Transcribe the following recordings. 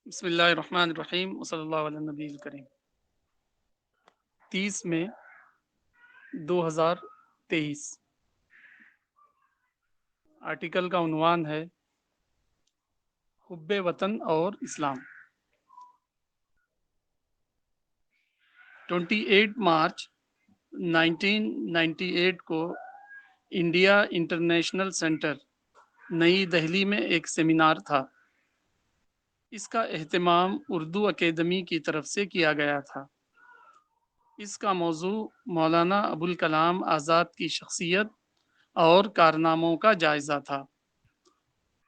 بسم اللہ الرحمن الرحیم وصلی اللہ علیہ نبی الکریم 30 مئی 2023 آرٹیکل کا عنوان ہے حب وطن اور اسلام 28 مارچ 1998 کو انڈیا انٹرنیشنل سینٹر نئی دہلی میں ایک سیمینار تھا۔ اس کا اہتمام اردو اکیڈمی کی طرف سے کیا گیا تھا۔ اس کا موضوع مولانا ابوالکلام آزاد کی شخصیت اور کارناموں کا جائزہ تھا۔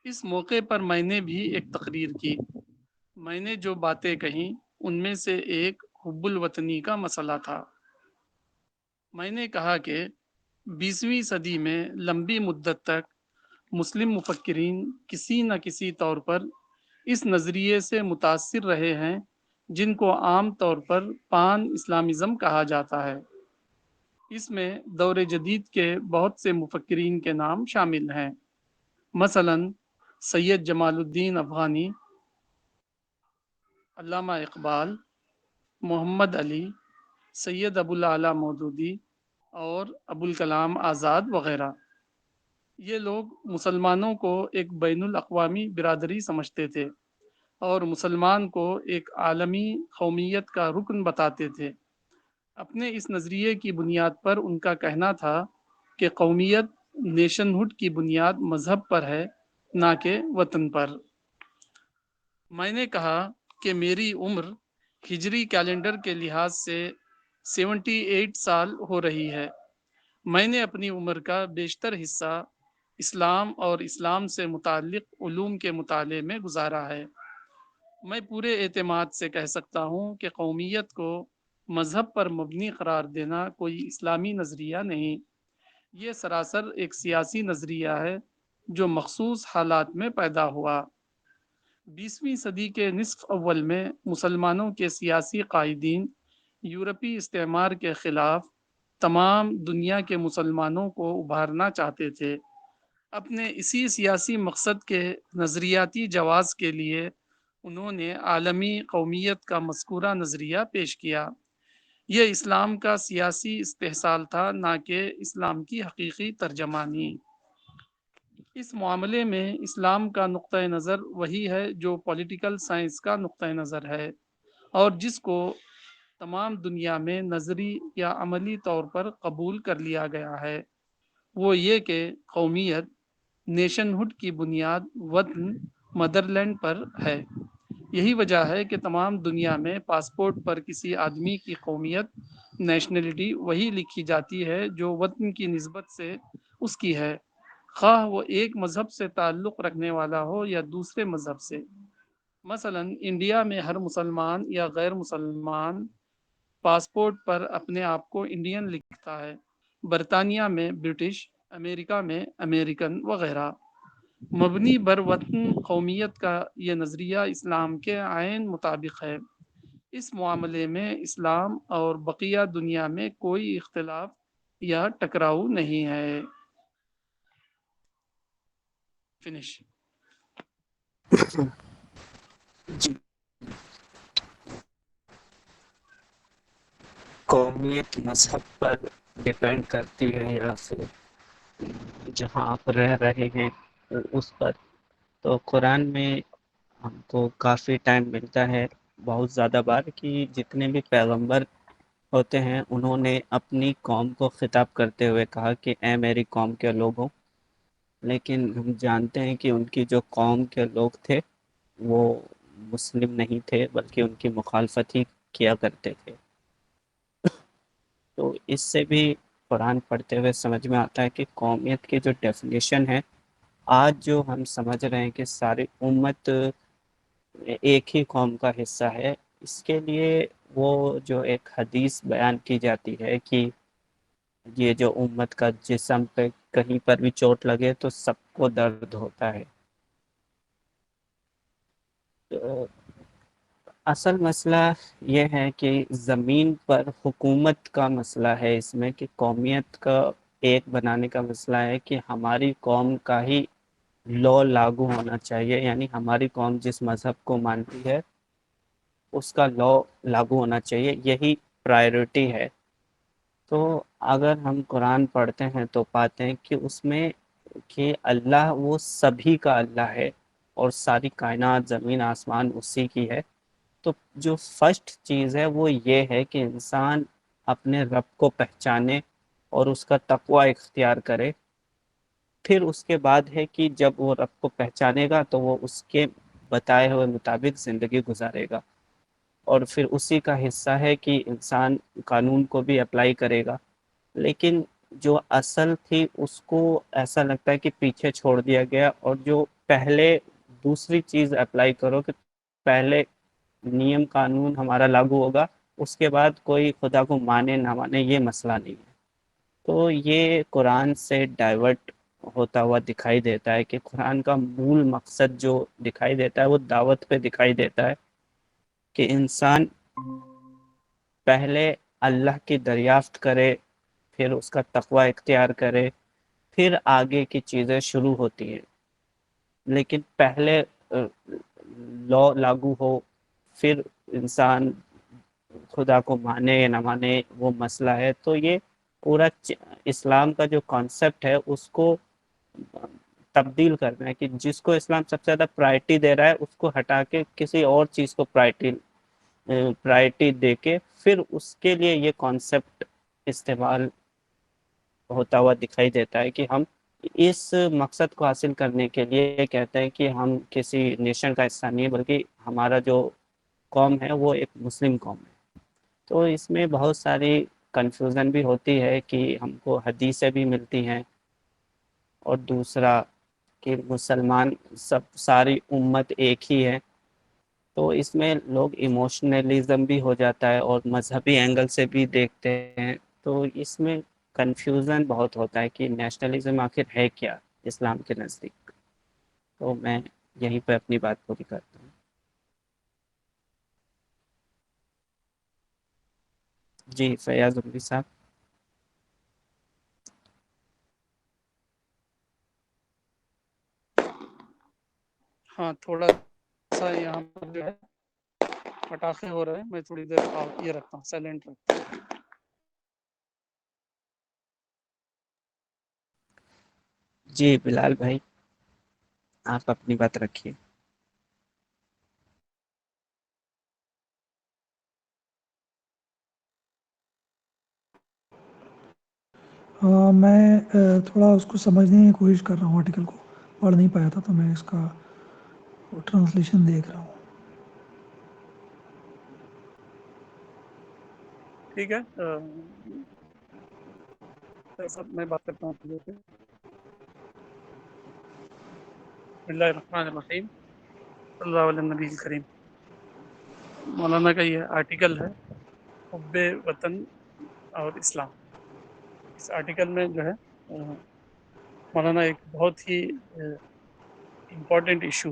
اس موقع پر میں نے بھی ایک تقریر کی۔ میں نے جو باتیں کہیں ان میں سے ایک حب الوطنی کا مسئلہ تھا۔ میں نے کہا کہ 20ویں صدی میں لمبی مدت تک مسلم مفکرین کسی نہ کسی طور پر اس نظریے سے متاثر رہے ہیں جن کو عام طور پر پان اسلامزم کہا جاتا ہے۔ اس میں دور جدید کے بہت سے مفکرین کے نام شامل ہیں، مثلا سید جمال الدین افغانی، علامہ اقبال، محمد علی، سید ابوالعلا مودودی اور ابوالکلام آزاد وغیرہ۔ یہ لوگ مسلمانوں کو ایک بین الاقوامی برادری سمجھتے تھے اور مسلمان کو ایک عالمی قومیت کا رکن بتاتے تھے۔ اپنے اس نظریے کی بنیاد پر ان کا کہنا تھا کہ قومیت نیشن ہوڈ کی بنیاد مذہب پر ہے، نہ کہ وطن پر۔ میں نے کہا کہ میری عمر ہجری کیلنڈر کے لحاظ سے 78 سال ہو رہی ہے۔ میں نے اپنی عمر کا بیشتر حصہ اسلام اور اسلام سے متعلق علوم کے مطالعے میں گزارا ہے۔ میں پورے اعتماد سے کہہ سکتا ہوں کہ قومیت کو مذہب پر مبنی قرار دینا کوئی اسلامی نظریہ نہیں، یہ سراسر ایک سیاسی نظریہ ہے جو مخصوص حالات میں پیدا ہوا۔ 20ویں صدی کے نصف اول میں مسلمانوں کے سیاسی قائدین یورپی استعمار کے خلاف تمام دنیا کے مسلمانوں کو ابھارنا چاہتے تھے۔ اپنے اسی سیاسی مقصد کے نظریاتی جواز کے لیے انہوں نے عالمی قومیت کا مذکورہ نظریہ پیش کیا۔ یہ اسلام کا سیاسی استحصال تھا، نہ کہ اسلام کی حقیقی ترجمانی۔ اس معاملے میں اسلام کا نقطہ نظر وہی ہے جو پولیٹیکل سائنس کا نقطہ نظر ہے اور جس کو تمام دنیا میں نظری یا عملی طور پر قبول کر لیا گیا ہے، وہ یہ کہ قومیت نیشن ہوڈ کی بنیاد وطن مدر لینڈ پر ہے۔ یہی وجہ ہے کہ تمام دنیا میں پاسپورٹ پر کسی آدمی کی قومیت نیشنلٹی وہی لکھی جاتی ہے جو وطن کی نسبت سے اس کی ہے، خواہ وہ ایک مذہب سے تعلق رکھنے والا ہو یا دوسرے مذہب سے۔ مثلا انڈیا میں ہر مسلمان یا غیر مسلمان پاسپورٹ پر اپنے آپ کو انڈین لکھتا ہے، برطانیہ میں برٹش، امریکہ میں امریکن وغیرہ۔ مبنی بر وطن قومیت کا یہ نظریہ اسلام کے عین مطابق ہے۔ اس معاملے میں اسلام اور بقیہ دنیا میں کوئی اختلاف یا ٹکراؤ نہیں ہے۔ فنش۔ جی، قومیت مذہب پر ڈپینڈ کرتی ہے یا پھر جہاں آپ رہ رہے ہیں اس پر؟ تو قرآن میں ہم کو کافی ٹائم ملتا ہے، بہت زیادہ بار، کہ جتنے بھی پیغمبر ہوتے ہیں انہوں نے اپنی قوم کو خطاب کرتے ہوئے کہا کہ اے میری قوم کے لوگوں، لیکن ہم جانتے ہیں کہ ان کی جو قوم کے لوگ تھے وہ مسلم نہیں تھے بلکہ ان کی مخالفت ہی کیا کرتے تھے۔ تو اس سے بھی قرآن پڑھتے ہوئے سمجھ میں آتا ہے کہ قومیت کی جو ڈیفینیشن ہے، آج جو ہم سمجھ رہے ہیں کہ ساری امت ایک ہی قوم کا حصہ ہے، اس کے لیے وہ جو ایک حدیث بیان کی جاتی ہے کہ یہ جو امت کا جسم پہ کہیں پر بھی چوٹ لگے تو سب کو درد ہوتا ہے۔ تو اصل مسئلہ یہ ہے کہ زمین پر حکومت کا مسئلہ ہے، اس میں کہ قومیت کا ایک بنانے کا مسئلہ ہے کہ ہماری قوم کا ہی لا لاگو ہونا چاہیے، یعنی ہماری قوم جس مذہب کو مانتی ہے اس کا لا لاگو ہونا چاہیے، یہی پرائیورٹی ہے۔ تو اگر ہم قرآن پڑھتے ہیں تو پاتے ہیں کہ اس میں کہ اللہ وہ سبھی کا اللہ ہے، اور ساری کائنات زمین آسمان اسی کی ہے۔ تو جو فرسٹ چیز ہے وہ یہ ہے کہ انسان اپنے رب کو پہچانے اور اس کا تقوی اختیار کرے۔ پھر اس کے بعد ہے کہ جب وہ رب کو پہچانے گا تو وہ اس کے بتائے ہوئے مطابق زندگی گزارے گا، اور پھر اسی کا حصہ ہے کہ انسان قانون کو بھی اپلائی کرے گا۔ لیکن جو اصل تھی اس کو ایسا لگتا ہے کہ پیچھے چھوڑ دیا گیا، اور جو پہلے دوسری چیز اپلائی کرو کہ پہلے نیم قانون ہمارا لاگو ہوگا، اس کے بعد کوئی خدا کو مانے نہ مانے یہ مسئلہ نہیں ہے۔ تو یہ قرآن سے ڈائیورٹ ہوتا ہوا دکھائی دیتا ہے کہ قرآن کا مول مقصد جو دکھائی دیتا ہے وہ دعوت پہ دکھائی دیتا ہے کہ انسان پہلے اللہ کی دریافت کرے، پھر اس کا تقوی اختیار کرے، پھر آگے کی چیزیں شروع ہوتی ہیں۔ لیکن پہلے لا لاگو ہو، پھر انسان خدا کو مانے یا نہ مانے وہ مسئلہ ہے۔ تو یہ پورا اسلام کا جو کانسیپٹ ہے اس کو تبدیل کرنا ہے کہ جس کو اسلام سب سے زیادہ پرائرٹی دے رہا ہے اس کو ہٹا کے کسی اور چیز کو پرائرٹی دے کے پھر اس کے لیے یہ کانسیپٹ استعمال ہوتا ہوا دکھائی دیتا ہے کہ ہم اس مقصد کو حاصل کرنے کے لیے کہتے ہیں کہ ہم کسی نیشن کا حصہ نہیں ہے، بلکہ ہمارا جو قوم ہے وہ ایک مسلم قوم ہے۔ تو اس میں بہت ساری کنفیوژن بھی ہوتی ہے کہ ہم کو حدیثیں بھی ملتی ہیں، اور دوسرا کہ مسلمان ساری امت ایک ہی ہے۔ تو اس میں لوگ ایموشنلزم بھی ہو جاتا ہے اور مذہبی اینگل سے بھی دیکھتے ہیں، تو اس میں کنفیوژن بہت ہوتا ہے کہ نیشنلزم آخر ہے کیا اسلام کے نزدیک۔ تو میں یہیں پہ اپنی بات پوری کرتا ہوں۔ جی فیاض النبی صاحب۔ ہاں تھوڑا سا یہاں پر جو ہے پٹاخے ہو رہے ہیں، میں تھوڑی دیر یہ رکھتا ہوں، سائلنٹ رکھتا ہوں۔ جی بلال بھائی آپ اپنی بات رکھیے۔ ہاں میں تھوڑا اس کو سمجھنے کی کوشش کر رہا ہوں، آرٹیکل کو پڑھ نہیں پایا تھا تو میں اس کا ٹرانسلیشن دیکھ رہا ہوں۔ ٹھیک ہے، سب میں بات کرتا ہوں بسم اللہ الرحمن الرحیم، صلی اللہ علیہ نبی کریم۔ مولانا کا یہ آرٹیکل ہے حب وطن اور اسلام۔ اس آرٹیکل میں جو ہے مولانا ایک بہت ہی امپورٹنٹ ایشو،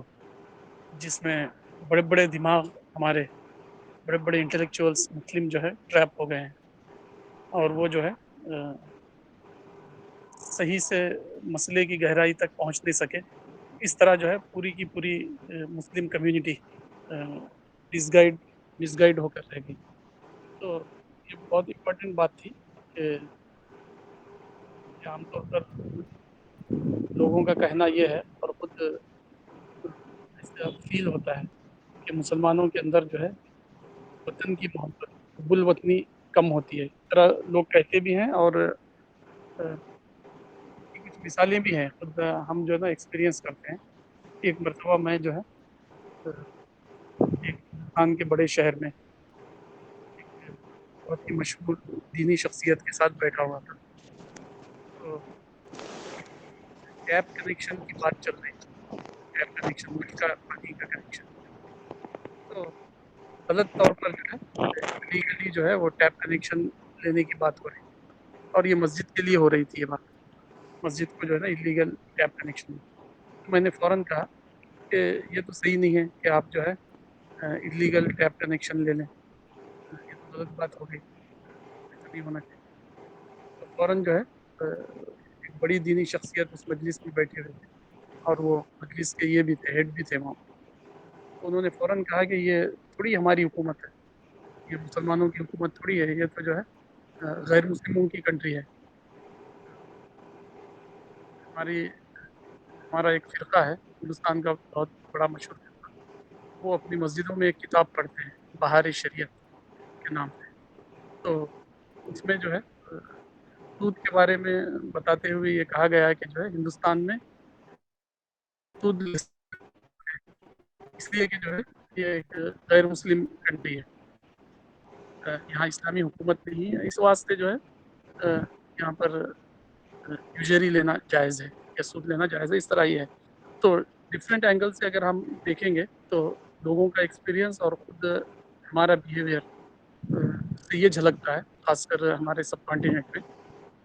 جس میں بڑے بڑے دماغ ہمارے، بڑے بڑے انٹلیکچوئلس مسلم جو ہے ٹریپ ہو گئے ہیں، اور وہ جو ہے صحیح سے مسئلے کی گہرائی تک پہنچ نہیں سکے۔ اس طرح جو ہے پوری کی پوری مسلم کمیونٹی مس گائیڈ ہو کر رہ گئی۔ تو یہ بہت امپورٹنٹ بات تھی کہ عام طور پر لوگوں کا کہنا یہ ہے، اور خود ایسا فیل ہوتا ہے کہ مسلمانوں کے اندر جو ہے وطن کی محبت، حب الوطنی کم ہوتی ہے، اس طرح لوگ کہتے بھی ہیں، اور کی کچھ مثالیں بھی ہیں، خود ہم جو ہے نا ایکسپیرینس کرتے ہیں۔ ایک مرتبہ میں جو ہے ایک ہندوستان کے بڑے شہر میں ایک بہت ہی مشہور دینی شخصیت کے ساتھ بیٹھا ہوا تھا، تو ٹیپ کنیکشن کی بات چل رہی تھی، ٹیپ کنیکشن نل کا پانی کا کنیکشن، تو غلط طور پر جو ہے لیگلی جو ہے وہ ٹیپ کنیکشن لینے کی بات ہو رہی تھی، اور یہ مسجد کے لیے ہو رہی تھی یہ بات، مسجد کو جو ہے نا ایلیگل ٹیپ کنیکشن۔ تو میں نے فوراً کہا کہ یہ تو صحیح نہیں ہے کہ آپ جو ہے ایلیگل ٹیپ کنیکشن لے لیں، یہ تو غلط بات ہو گئی، ایسا نہیں ہونا چاہیے۔ تو فوراً جو ہے ایک بڑی دینی شخصیت اس مجلس میں بیٹھے ہوئے تھے، اور وہ مجلس کے یہ بھی تھے، ہیڈ بھی تھے وہاں، تو انہوں نے فوراً کہا کہ یہ تھوڑی ہماری حکومت ہے، یہ مسلمانوں کی حکومت تھوڑی ہے، یہ تو جو ہے غیر مسلموں کی کنٹری ہے۔ ہماری ہمارا ایک فرقہ ہے ہندوستان کا بہت بڑا مشہور فرقہ، وہ اپنی مسجدوں میں ایک کتاب پڑھتے ہیں بہار شریعت کے نام سے، تو اس میں جو ہے سود کے بارے میں بتاتے ہوئے یہ کہا گیا ہے کہ جو ہے ہندوستان میں سود اس لیے کہ جو ہے یہ ایک غیر مسلم کنٹری ہے، یہاں اسلامی حکومت نہیں ہے، اس واسطے جو ہے یہاں پر یوزری لینا جائز ہے یا سود لینا جائز ہے، اس طرح ہی ہے۔ تو ڈفرینٹ اینگل سے اگر ہم دیکھیں گے تو لوگوں کا ایکسپیرینس اور خود ہمارا بیہیویئر سے یہ جھلکتا ہے، خاص کر ہمارے سب کانٹیننٹ میں،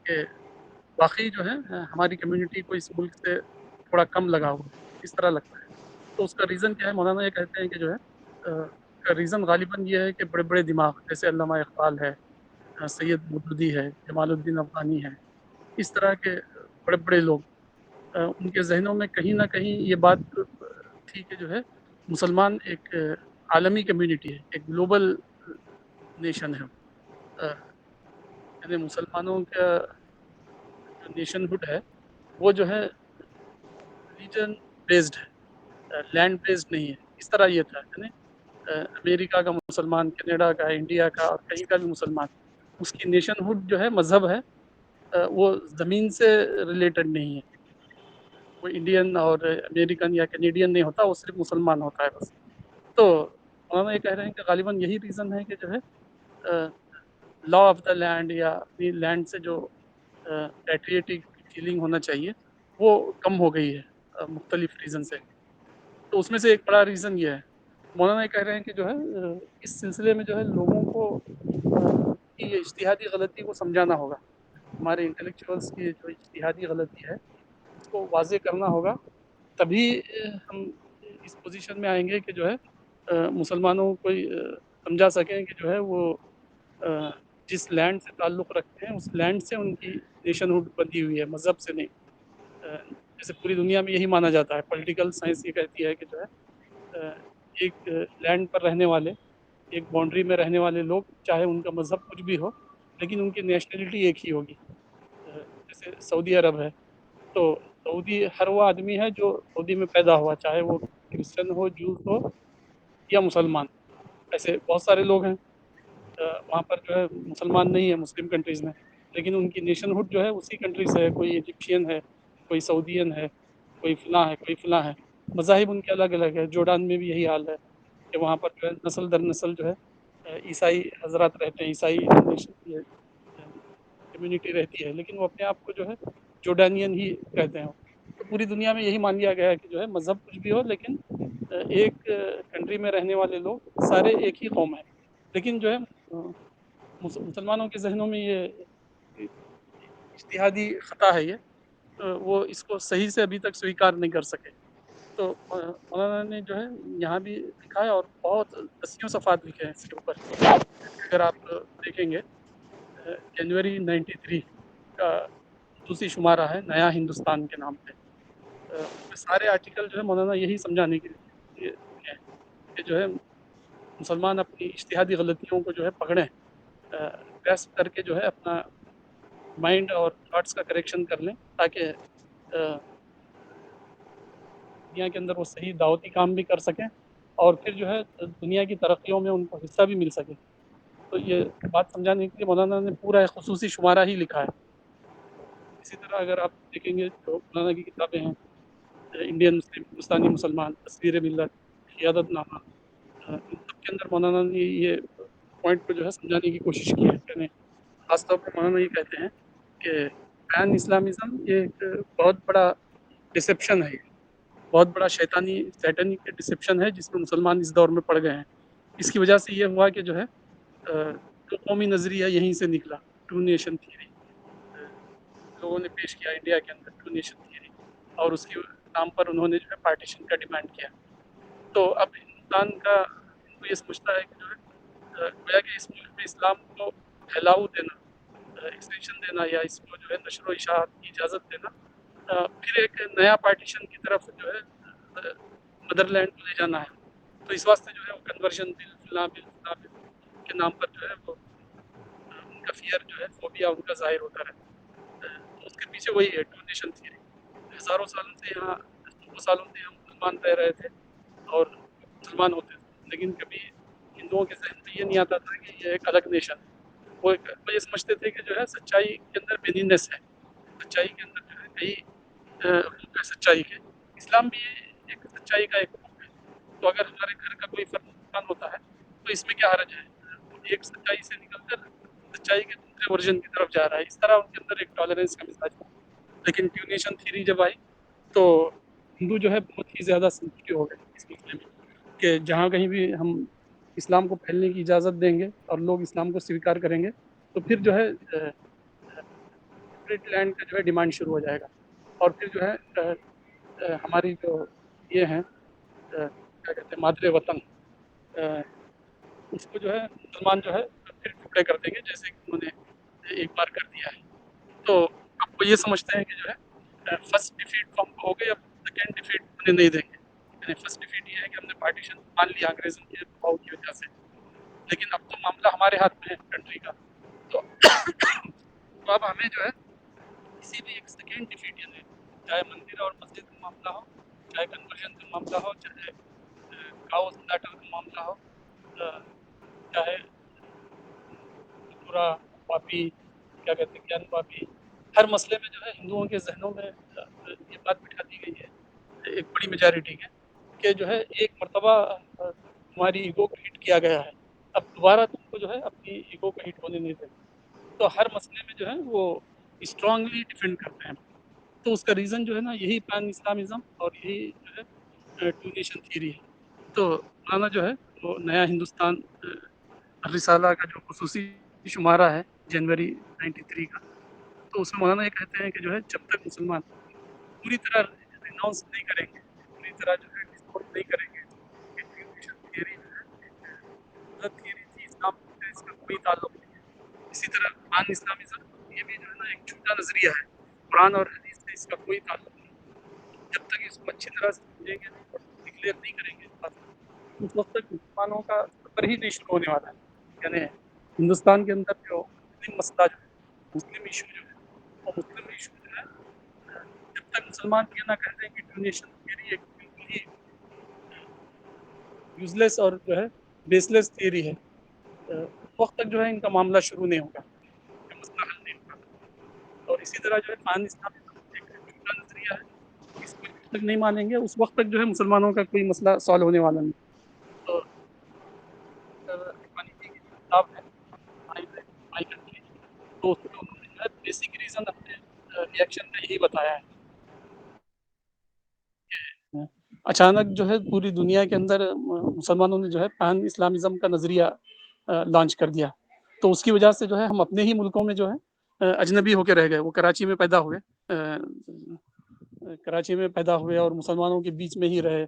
کہ واقعی جو ہے ہماری کمیونٹی کو اس ملک سے تھوڑا کم لگا ہوا ہے، اس طرح لگتا ہے۔ تو اس کا ریزن کیا ہے؟ مولانا یہ کہتے ہیں کہ جو ہے اس کا ریزن غالباً یہ ہے کہ بڑے بڑے دماغ جیسے علامہ اقبال ہے، سید مودودی ہے، جمال الدین افغانی ہے، اس طرح کے بڑے بڑے لوگ، ان کے ذہنوں میں کہیں نہ کہیں یہ بات تھی کہ جو ہے مسلمان ایک عالمی کمیونٹی ہے، ایک گلوبل نیشن ہے، یعنی مسلمانوں کا جو نیشن ہوڈ ہے وہ جو ہے ریجن بیسڈ ہے، لینڈ بیسڈ نہیں ہے، اس طرح یہ تھا، یعنی امریکہ کا مسلمان، کینیڈا کا، انڈیا کا، اور کہیں کا بھی مسلمان، اس کی نیشن ہوڈ جو ہے مذہب ہے، وہ زمین سے ریلیٹڈ نہیں ہے، وہ انڈین اور امریکن یا کینیڈین نہیں ہوتا، وہ صرف مسلمان ہوتا ہے بس۔ تو ہم یہ کہہ رہے ہیں کہ غالباً یہی ریزن ہے کہ جو ہے لا آف دا لینڈ یا اپنی لینڈ سے جو پیٹریٹک فیلنگ ہونا چاہیے وہ کم ہو گئی ہے مختلف ریزن سے۔ تو اس میں سے ایک بڑا ریزن یہ ہے۔ مولانا یہ کہہ رہے ہیں کہ جو ہے اس سلسلے میں جو ہے لوگوں کو کی یہ اجتہادی غلطی کو سمجھانا ہوگا، ہمارے انٹلیکچوئلس کی جو اجتہادی غلطی ہے اس کو واضح کرنا ہوگا، تبھی ہم اس پوزیشن میں آئیں گے کہ جو ہے مسلمانوں کو سمجھا سکیں کہ جو ہے وہ جس لینڈ سے تعلق رکھتے ہیں اس لینڈ سے ان کی نیشن ہوڈ بندھی ہوئی ہے، مذہب سے نہیں۔ جیسے پوری دنیا میں یہی مانا جاتا ہے، پولیٹیکل سائنس یہ کہتی ہے کہ جو ہے ایک لینڈ پر رہنے والے، ایک باؤنڈری میں رہنے والے لوگ، چاہے ان کا مذہب کچھ بھی ہو لیکن ان کی نیشنلٹی ایک ہی ہوگی۔ جیسے سعودی عرب ہے تو سعودی ہر وہ آدمی ہے جو سعودی میں پیدا ہوا، چاہے وہ کرسچن ہو، جوز ہو یا مسلمان، ایسے بہت سارے لوگ ہیں وہاں پر جو ہے مسلمان نہیں ہے مسلم کنٹریز میں، لیکن ان کی نیشن ہوڈ جو ہے اسی کنٹری سے ہے، کوئی ایجپشین ہے، کوئی سعودین ہے، کوئی فلاں ہے، کوئی فلاں ہے، مذاہب ان کے الگ الگ ہے۔ جورڈان میں بھی یہی حال ہے کہ وہاں پر جو ہے نسل در نسل جو ہے عیسائی حضرات رہتے ہیں، عیسائی کمیونٹی رہتی ہے، لیکن وہ اپنے آپ کو جو ہے جورڈانین ہی کہتے ہیں۔ تو پوری دنیا میں یہی مان لیا گیا ہے کہ جو ہے مذہب کچھ بھی ہو لیکن ایک کنٹری میں رہنے والے لوگ سارے ایک ہی قوم ہیں، لیکن جو ہے مسلمانوں کے ذہنوں میں یہ اجتہادی خطا ہے، یہ وہ اس کو صحیح سے ابھی تک سویکار نہیں کر سکے۔ تو مولانا نے جو ہے یہاں بھی لکھا ہے اور بہت دسیوں صفحات لکھے ہیں اس کے اوپر، اگر آپ دیکھیں گے جنوری 93 کا دوسری شمارہ ہے نیا ہندوستان کے نام پہ، اس میں سارے آرٹیکل جو ہے مولانا یہی سمجھانے کے لیے لکھے ہیں کہ جو ہے مسلمان اپنی اجتہادی غلطیوں کو جو ہے پکڑیں، گریسپ کر کے جو ہے اپنا مائنڈ اور تھاٹس کا کریکشن کر لیں، تاکہ دنیا کے اندر وہ صحیح دعوتی کام بھی کر سکیں اور پھر جو ہے دنیا کی ترقیوں میں ان کو حصہ بھی مل سکے۔ تو یہ بات سمجھانے کے لیے مولانا نے پورا ایک خصوصی شمارہ ہی لکھا ہے۔ اسی طرح اگر آپ دیکھیں گے جو مولانا کی کتابیں ہیں، انڈین مسلم، ہندوستانی مسلمان، تصویر ملت، قیادت نامہ، ان سب کے اندر مولانا نے یہ پوائنٹ کو جو ہے سمجھانے کی کوشش کی ہے، یعنی خاص طور پر مولانا یہ کہتے ہیں کہ پین اسلامزم یہ ایک بہت بڑا ڈسپشن ہے، بہت بڑا شیطانی سیٹنک ڈسپشن ہے جس میں مسلمان اس دور میں پڑ گئے ہیں۔ اس کی وجہ سے یہ ہوا کہ جو ہے تو قومی نظریہ یہیں سے نکلا، ٹو نیشن تھیوری لوگوں نے پیش کیا انڈیا کے اندر، ٹو نیشن تھیوری، اور اس کے نام پر انہوں نے جو ہے پارٹیشن کا ڈیمانڈ کیا۔ تو اب ہندوستان کا ان کو یہ سمجھتا ہے کہ جو ہے گویا کہ اس ملک میں اسلام کو پھیلاؤ دینا، ایکسٹینشن دینا یا اس کو جو ہے نشر و اشاعت کی اجازت دینا پھر ایک نیا پارٹیشن کی طرف جو ہے مدر لینڈ کو لے جانا ہے. تو اس واسطے جو ہے وہ کنورژن بل فلاں بل کے نام پر جو ہے وہ ان کا فیئر جو ہے فوبیا ان کا ظاہر ہوتا رہتا ہے. تو اس کے پیچھے وہی ہے ٹو نیشن تھیوری. ہزاروں سالوں سے یہاں 100 سالوں سے ہم مسلمان رہ رہے تھے اور مسلمان ہوتے تھے, لیکن کبھی ہندوؤں کے ذہن میں یہ نہیں آتا تھا کہ یہ ایک الگ نیشن ہے. وہ یہ سمجھتے تھے کہ جو ہے سچائی کے اندر مینینس ہے, سچائی کے اندر جو ہے کئی روپ ہے سچائی کے. اسلام بھی ایک سچائی کا ایک روپ ہے. تو اگر ہمارے گھر کا کوئی فرد مسلمان ہوتا ہے تو اس میں کیا حرج ہے, وہ ایک سچائی سے نکل کر سچائی کے دوسرے ورژن کی طرف جا رہا ہے. اس طرح ان کے اندر ایک ٹالرنس کا مزاج ہے. لیکن ٹو نیشن تھیوری جب آئی تو ہندو جو ہے بہت ہی زیادہ سینسیٹیو ہو گئے اس مسئلے میں کہ جہاں کہیں بھی ہم اسلام کو پھیلنے کی اجازت دیں گے اور لوگ اسلام کو سویکار کریں گے تو پھر جو ہے سیپریٹ لینڈ کا جو ہے ڈیمانڈ شروع ہو جائے گا. اور پھر جو ہے ہماری جو یہ ہیں کیا کہتے ہیں مادر وطن, اس کو جو ہے مسلمان جو ہے پھر ٹکڑے کر دیں گے جیسے کہ انہوں نے ایک بار کر دیا ہے. تو اب وہ یہ سمجھتے ہیں کہ جو ہے فرسٹ ڈیفیٹ تو ہم کو ہو گئی, اب سیکنڈ ڈیفیٹ انہیں نہیں دیں گے. یعنی فرسٹ ڈیفیٹ یہ ہے کہ ہم نے پارٹیشن مان لیا انگریزوں کے دباؤ کی وجہ سے, لیکن اب تو معاملہ ہمارے ہاتھ میں ہے کنٹری کا. تو اب ہمیں جو ہے کسی بھی ایک سیکنڈ ڈیفیٹ, یعنی چاہے مندر اور مسجد کا معاملہ ہو, چاہے کنورژن کا معاملہ ہو, چاہے کاؤ سلاٹر کا معاملہ ہو, چاہے پورا واپی کیا کہتے ہیں گیان واپی, ہر مسئلے میں جو ہے ہندوؤں کے ذہنوں میں یہ بات بٹھا دی گئی ہے ایک بڑی میجارٹی کے کہ جو ہے ایک مرتبہ تمہاری ایگو کو ہٹ کیا گیا ہے, اب دوبارہ تم کو جو ہے اپنی ایگو کو ہٹ ہونے نہیں دیں. تو ہر مسئلے میں جو ہے وہ اسٹرانگلی ڈیفینڈ کرتے ہیں. تو اس کا ریزن جو ہے نا یہی پین اسلامزم اور یہی جو ہے ٹو نیشن تھیوری ہے. تو مولانا جو ہے وہ نیا ہندوستان رسالہ کا جو خصوصی شمارہ ہے جنوری 93 کا, تو اس میں مولانا یہ کہتے ہیں کہ جو ہے جب تک مسلمان پوری طرح ریناؤنس نہیں کریں گے, پوری طرح جو ہے ڈسپورٹ نہیں کریں گے کہ ٹو نیشن تھیوری جو ہے غلط تھیوری تھی, اسلام سے اس کا کوئی تعلق نہیں ہے. اسی طرح پان اسلامزم یہ بھی جو ہے نا ایک جھوٹا نظریہ ہے, قرآن اور حدیث سے اس کا کوئی تعلق نہیں. جب تک اس کو اچھی طرح سے سمجھیں گے نہیں اور ڈکلیئر نہیں کریں گے اس بات کو, اس وقت تک مسلمانوں کا سفر ہی نہیں شروع ہونے والا ہے. یعنی ہندوستان کے اندر جو مسلم مسئلہ جو ہے, مسلم ایشو جو ہے, وہ مسلم ایشو جو ہے جب تک مسلمان یہ نہ کہہ دیں کہ ٹو نیشن تھیوری ایک بالکل ہی یوز لیس اور جو ہے بیس لیس تھیوری ہے, اس وقت تک جو ہے ان کا معاملہ شروع نہیں ہوگا, ان کا مسئلہ حل نہیں ہوگا. اور اسی طرح جو ہے پان اسلامزم ایک جھوٹا نظریہ ہے, اس کو جب تک نہیں مانیں گے اس وقت تک جو ہے مسلمانوں کا کوئی مسئلہ سالو ہونے والا نہیں. تو حقانی جی کی جو کتاب ہے مائی کنٹری, تو اس میں انہوں نے جو ہے بیسک ریزن اپنے ریئیکشن میں یہی بتایا ہے. اچانک جو ہے پوری دنیا کے اندر مسلمانوں نے جو ہے پین اسلامزم کا نظریہ لانچ کر دیا. تو اس کی وجہ سے جو ہے ہم اپنے ہی ملکوں میں جو ہے اجنبی ہو کے رہ گئے. وہ کراچی میں پیدا ہوئے, کراچی میں پیدا ہوئے اور مسلمانوں کے بیچ میں ہی رہے.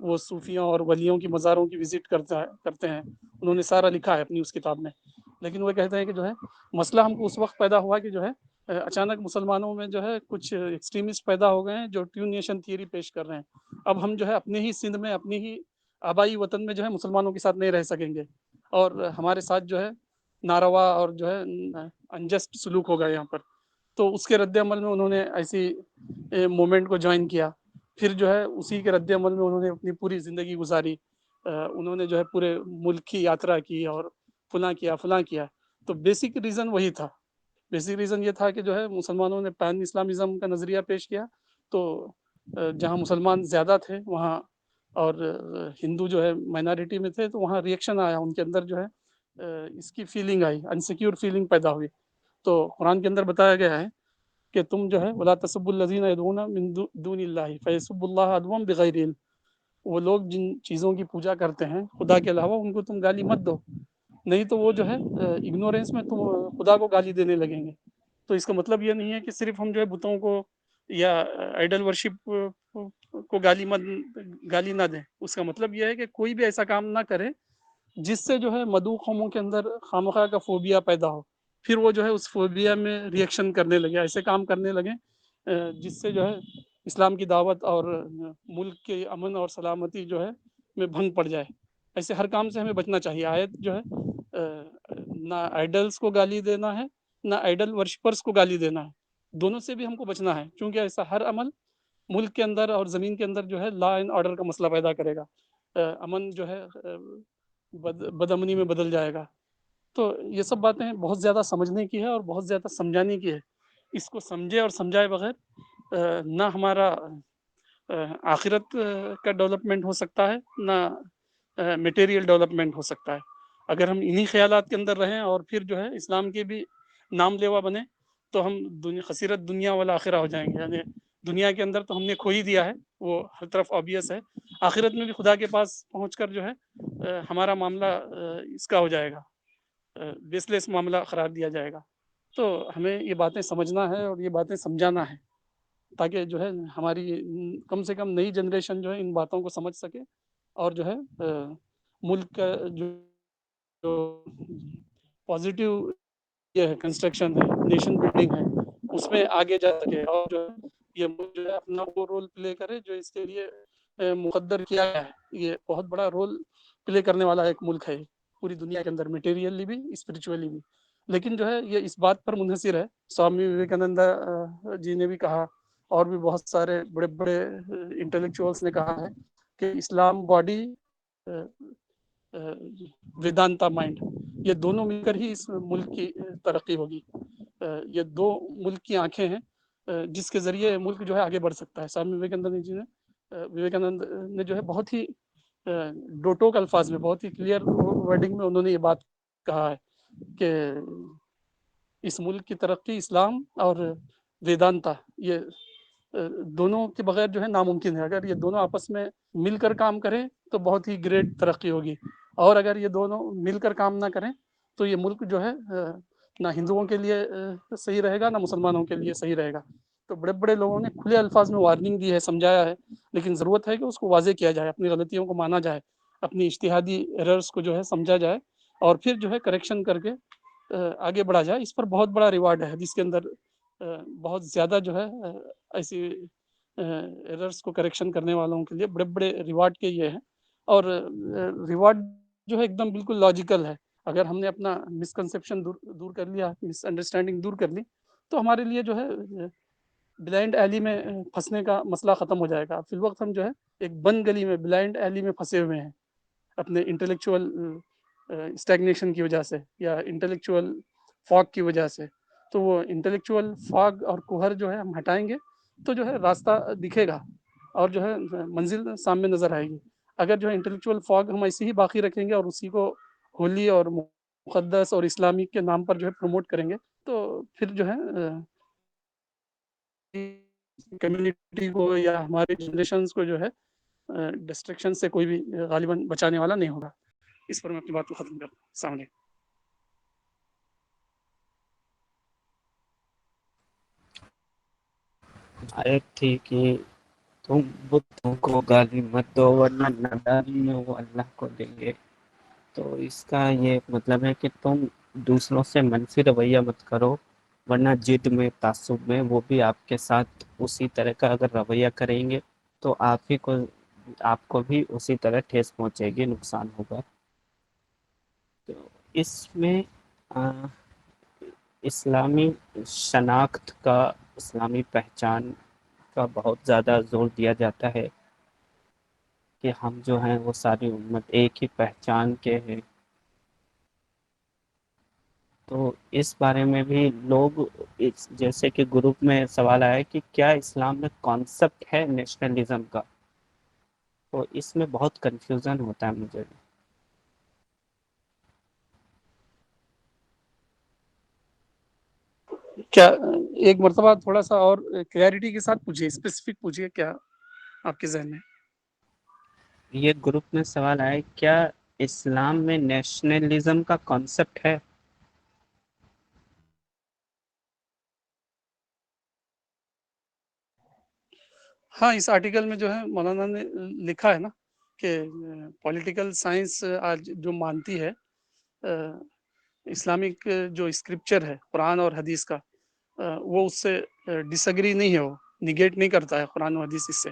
وہ صوفیوں اور ولیوں کی مزاروں کی وزٹ کرتے ہیں. انہوں نے سارا لکھا ہے اپنی اس کتاب میں. لیکن وہ کہتے ہیں کہ جو ہے مسئلہ ہم کو اس وقت پیدا ہوا کہ جو ہے اچانک مسلمانوں میں جو ہے کچھ ایکسٹریمسٹ پیدا ہو گئے ہیں جو ٹو نیشن تھیوری پیش کر رہے ہیں. اب ہم جو ہے اپنے ہی سندھ میں, اپنی ہی آبائی وطن میں جو ہے مسلمانوں کے ساتھ نہیں رہ سکیں گے, اور ہمارے ساتھ جو ہے ناروا اور جو ہے انجسٹ سلوک ہوگا یہاں پر. تو اس کے رد عمل میں انہوں نے ایسی موومنٹ کو جوائن کیا. پھر جو ہے اسی کے رد عمل میں انہوں نے اپنی پوری زندگی گزاری. انہوں نے جو ہے پورے ملک کی یاترا کی اور فلاں کیا. تو بیسک ریزن وہی تھا. بیسک ریزن یہ تھا کہ جو ہے مسلمانوں نے پین اسلامزم کا نظریہ پیش کیا, تو جہاں مسلمان زیادہ تھے وہاں اور ہندو جو ہے مائنارٹی میں تھے, تو وہاں ریئیکشن آیا ان کے اندر, جو ہے اس کی فیلنگ آئی, انسیکیور فیلنگ پیدا ہوئی. تو قرآن کے اندر بتایا گیا ہے کہ تم جو ہے ولا تسبوا الذین یدعون من دون اللہ فیسبوا اللہ عدوا بغیر علم, وہ لوگ جن چیزوں کی پوجا کرتے ہیں خدا کے علاوہ ان کو تم گالی مت دو, نہیں تو وہ جو ہے اگنورینس میں تم خدا کو گالی دینے لگیں گے. تو اس کا مطلب یہ نہیں ہے کہ صرف ہم جو ہے بتوں کو یا آئیڈل ورشپ کو گالی نہ دیں. اس کا مطلب یہ ہے کہ کوئی بھی ایسا کام نہ کرے جس سے جو ہے مدعو قوموں کے اندر خامخواہ کا فوبیا پیدا ہو, پھر وہ جو ہے اس فوبیا میں ریئیکشن کرنے لگے, ایسے کام کرنے لگے جس سے جو ہے اسلام کی دعوت اور ملک کے امن اور سلامتی جو ہے میں بھنگ پڑ جائے. ایسے ہر کام سے ہمیں بچنا چاہیے. آیت جو ہے نہ آئیڈلس کو گالی دینا ہے نہ آئیڈل ورشپرس کو گالی دینا ہے, دونوں سے بھی ہم کو بچنا ہے, کیونکہ ایسا ہر عمل ملک کے اندر اور زمین کے اندر جو ہے لا اینڈ آرڈر کا مسئلہ پیدا کرے گا, امن جو ہے بدامنی میں بدل جائے گا. تو یہ سب باتیں بہت زیادہ سمجھنے کی ہے اور بہت زیادہ سمجھانے کی ہے. اس کو سمجھے اور سمجھائے بغیر نہ ہمارا آخرت کا ڈیولپمنٹ ہو سکتا ہے نہ میٹیریل ڈیولپمنٹ ہو سکتا ہے. اگر ہم انہی خیالات کے اندر رہیں اور پھر جو ہے اسلام کے بھی نام لیوا بنے تو ہم خسیرت دنیا والا آخرہ ہو جائیں گے. یعنی دنیا کے اندر تو ہم نے کھو ہی دیا ہے, وہ ہر طرف آبیس ہے. آخرت میں بھی خدا کے پاس پہنچ کر جو ہے ہمارا معاملہ اس کا ہو جائے گا, بیس لیس معاملہ قرار دیا جائے گا. تو ہمیں یہ باتیں سمجھنا ہے اور یہ باتیں سمجھانا ہے تاکہ جو ہے ہماری کم سے کم نئی جنریشن جو ہے ان باتوں کو سمجھ سکے اور جو ہے ملک کا جو پازیٹیو یہ ہے کنسٹرکشن ہے, نیشن بلڈنگ ہے, اس میں آگے جا سکے اور جو یہ ملک جو ہے اپنا وہ رول پلے کرے جو اس کے لیے مقدر کیا گیا ہے. یہ بہت بڑا رول پلے کرنے والا ایک ملک ہے پوری دنیا کے اندر, میٹیریلی بھی اسپرچولی بھی. لیکن جو ہے یہ اس بات پر منحصر ہے, سوامی وویکانندا جی نے بھی کہا اور بھی بہت سارے بڑے بڑے انٹلیکچوئلس نے کہا ہے کہ اسلام باڈی ویدانتا مائنڈ, یہ دونوں مل کر ہی اس ملک کی ترقی ہوگی. یہ دو ملک کی آنکھیں ہیں جس کے ذریعے ملک جو ہے آگے بڑھ سکتا ہے. سوامی وویکانند نے جو ہے بہت ہی ڈوٹوک الفاظ میں, بہت ہی کلیئر ورڈنگ میں انہوں نے یہ بات کہا ہے کہ اس ملک کی ترقی اسلام اور ویدانتا یہ دونوں کے بغیر جو ہے ناممکن ہے. اگر یہ دونوں آپس میں مل کر کام کریں تو بہت ہی گریٹ ترقی ہوگی, اور اگر یہ دونوں مل کر کام نہ کریں تو یہ ملک جو ہے نہ ہندوؤں کے لیے صحیح رہے گا نہ مسلمانوں کے لیے صحیح رہے گا. تو بڑے بڑے لوگوں نے کھلے الفاظ میں وارننگ دی ہے, سمجھایا ہے, لیکن ضرورت ہے کہ اس کو واضح کیا جائے, اپنی غلطیوں کو مانا جائے, اپنی اجتہادی ایررز کو جو ہے سمجھا جائے اور پھر جو ہے کریکشن کر کے آگے بڑھا جائے. اس پر بہت بڑا ریوارڈ ہے جس کے اندر بہت زیادہ جو ہے ایسی ایررز کو کریکشن کرنے والوں کے لیے بڑے بڑے ریوارڈ کے یہ ہیں. اور ریوارڈ جو ہے ایک دم بالکل لاجیکل ہے. اگر ہم نے اپنا مسکنسیپشن دور کر لیا, مس انڈرسٹینڈنگ دور کر لی, تو ہمارے لیے جو ہے بلائنڈ ایلی میں پھنسنے کا مسئلہ ختم ہو جائے گا. فی الوقت ہم جو ہے ایک بند گلی میں بلائنڈ ایلی میں پھنسے ہوئے ہیں اپنے انٹلیکچوئل اسٹیگنیشن کی وجہ سے یا انٹلیکچوئل فاگ کی وجہ سے. تو وہ انٹلیکچوئل فاگ اور کوہر جو ہے ہم ہٹائیں گے تو جو ہے راستہ دکھے گا اور جو ہے منزل سامنے نظر آئے گی. اگر جو ہے انٹلیکچوئل فاگ ہم ایسے ہی باقی رکھیں گے اور اسی کو ہولی اور مقدس اور اسلامی کے نام پر جو ہے پروموٹ کریں گے تو پھر جو ہے کمیونٹی کو یا ہمارے جنریشنز کو جو ہے ڈسٹرکشن سے کوئی بھی غالباً بچانے والا نہیں ہوگا. اس پر میں اپنی بات کو ختم کرتا ہوں. السلام علیکم. آیت تھی کہ تم بتوں کو گالی مت دو ورنہ نادانی میں وہ اللہ کو دیں گے. تو اس کا یہ مطلب ہے کہ تم دوسروں سے منفی رویہ مت کرو ورنہ جد میں تعصب میں وہ بھی آپ کے ساتھ اسی طرح کا اگر رویہ کریں گے تو آپ کو بھی اسی طرح ٹھیس پہنچے گی, نقصان ہوگا. تو اس میں اسلامی شناخت کا, اسلامی پہچان کا بہت زیادہ زور دیا جاتا ہے کہ ہم جو ہیں وہ ساری امت ایک ہی پہچان کے ہیں. تو اس بارے میں بھی لوگ جیسے کہ گروپ میں سوال آیا کہ کیا اسلام میں کانسیپٹ ہے نیشنلزم کا, تو اس میں بہت کنفیوژن ہوتا ہے مجھے. کیا ایک مرتبہ تھوڑا سا اور کلیئرٹی کے ساتھ پوچھیے, اسپیسیفک پوچھیے کیا آپ کے ذہن میں. یہ گروپ میں سوال آیا کیا اسلام میں نیشنلزم کا کانسیپٹ ہے. ہاں, اس آرٹیکل میں جو ہے مولانا نے لکھا ہے نا کہ پولیٹیکل سائنس آج جو مانتی ہے اسلامک جو اسکرپچر ہے قرآن اور حدیث کا, وہ اس سے ڈس ایگری نہیں ہے، وہ نگیٹ نہیں کرتا ہے قرآن و حدیث اس سے.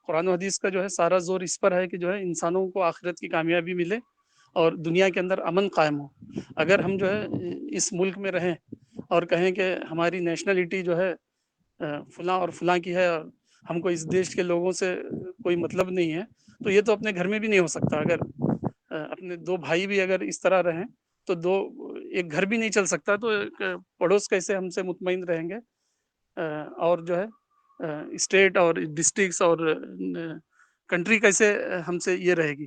قرآن و حدیث کا جو ہے سارا زور اس پر ہے کہ جو ہے انسانوں کو آخرت کی کامیابی ملے اور دنیا کے اندر امن قائم ہو. اگر ہم جو ہے اس ملک میں رہیں اور کہیں کہ ہماری نیشنلٹی جو ہے فلاں اور فلاں کی ہے اور ہم کو اس دیش کے لوگوں سے کوئی مطلب نہیں ہے، تو یہ تو اپنے گھر میں بھی نہیں ہو سکتا. اگر اپنے دو بھائی بھی اگر اس طرح رہیں تو ایک گھر بھی نہیں چل سکتا، تو پڑوس کیسے ہم سے مطمئن رہیں گے، اور جو ہے اسٹیٹ اور ڈسٹرکٹس اور کنٹری کیسے ہم سے یہ رہے گی،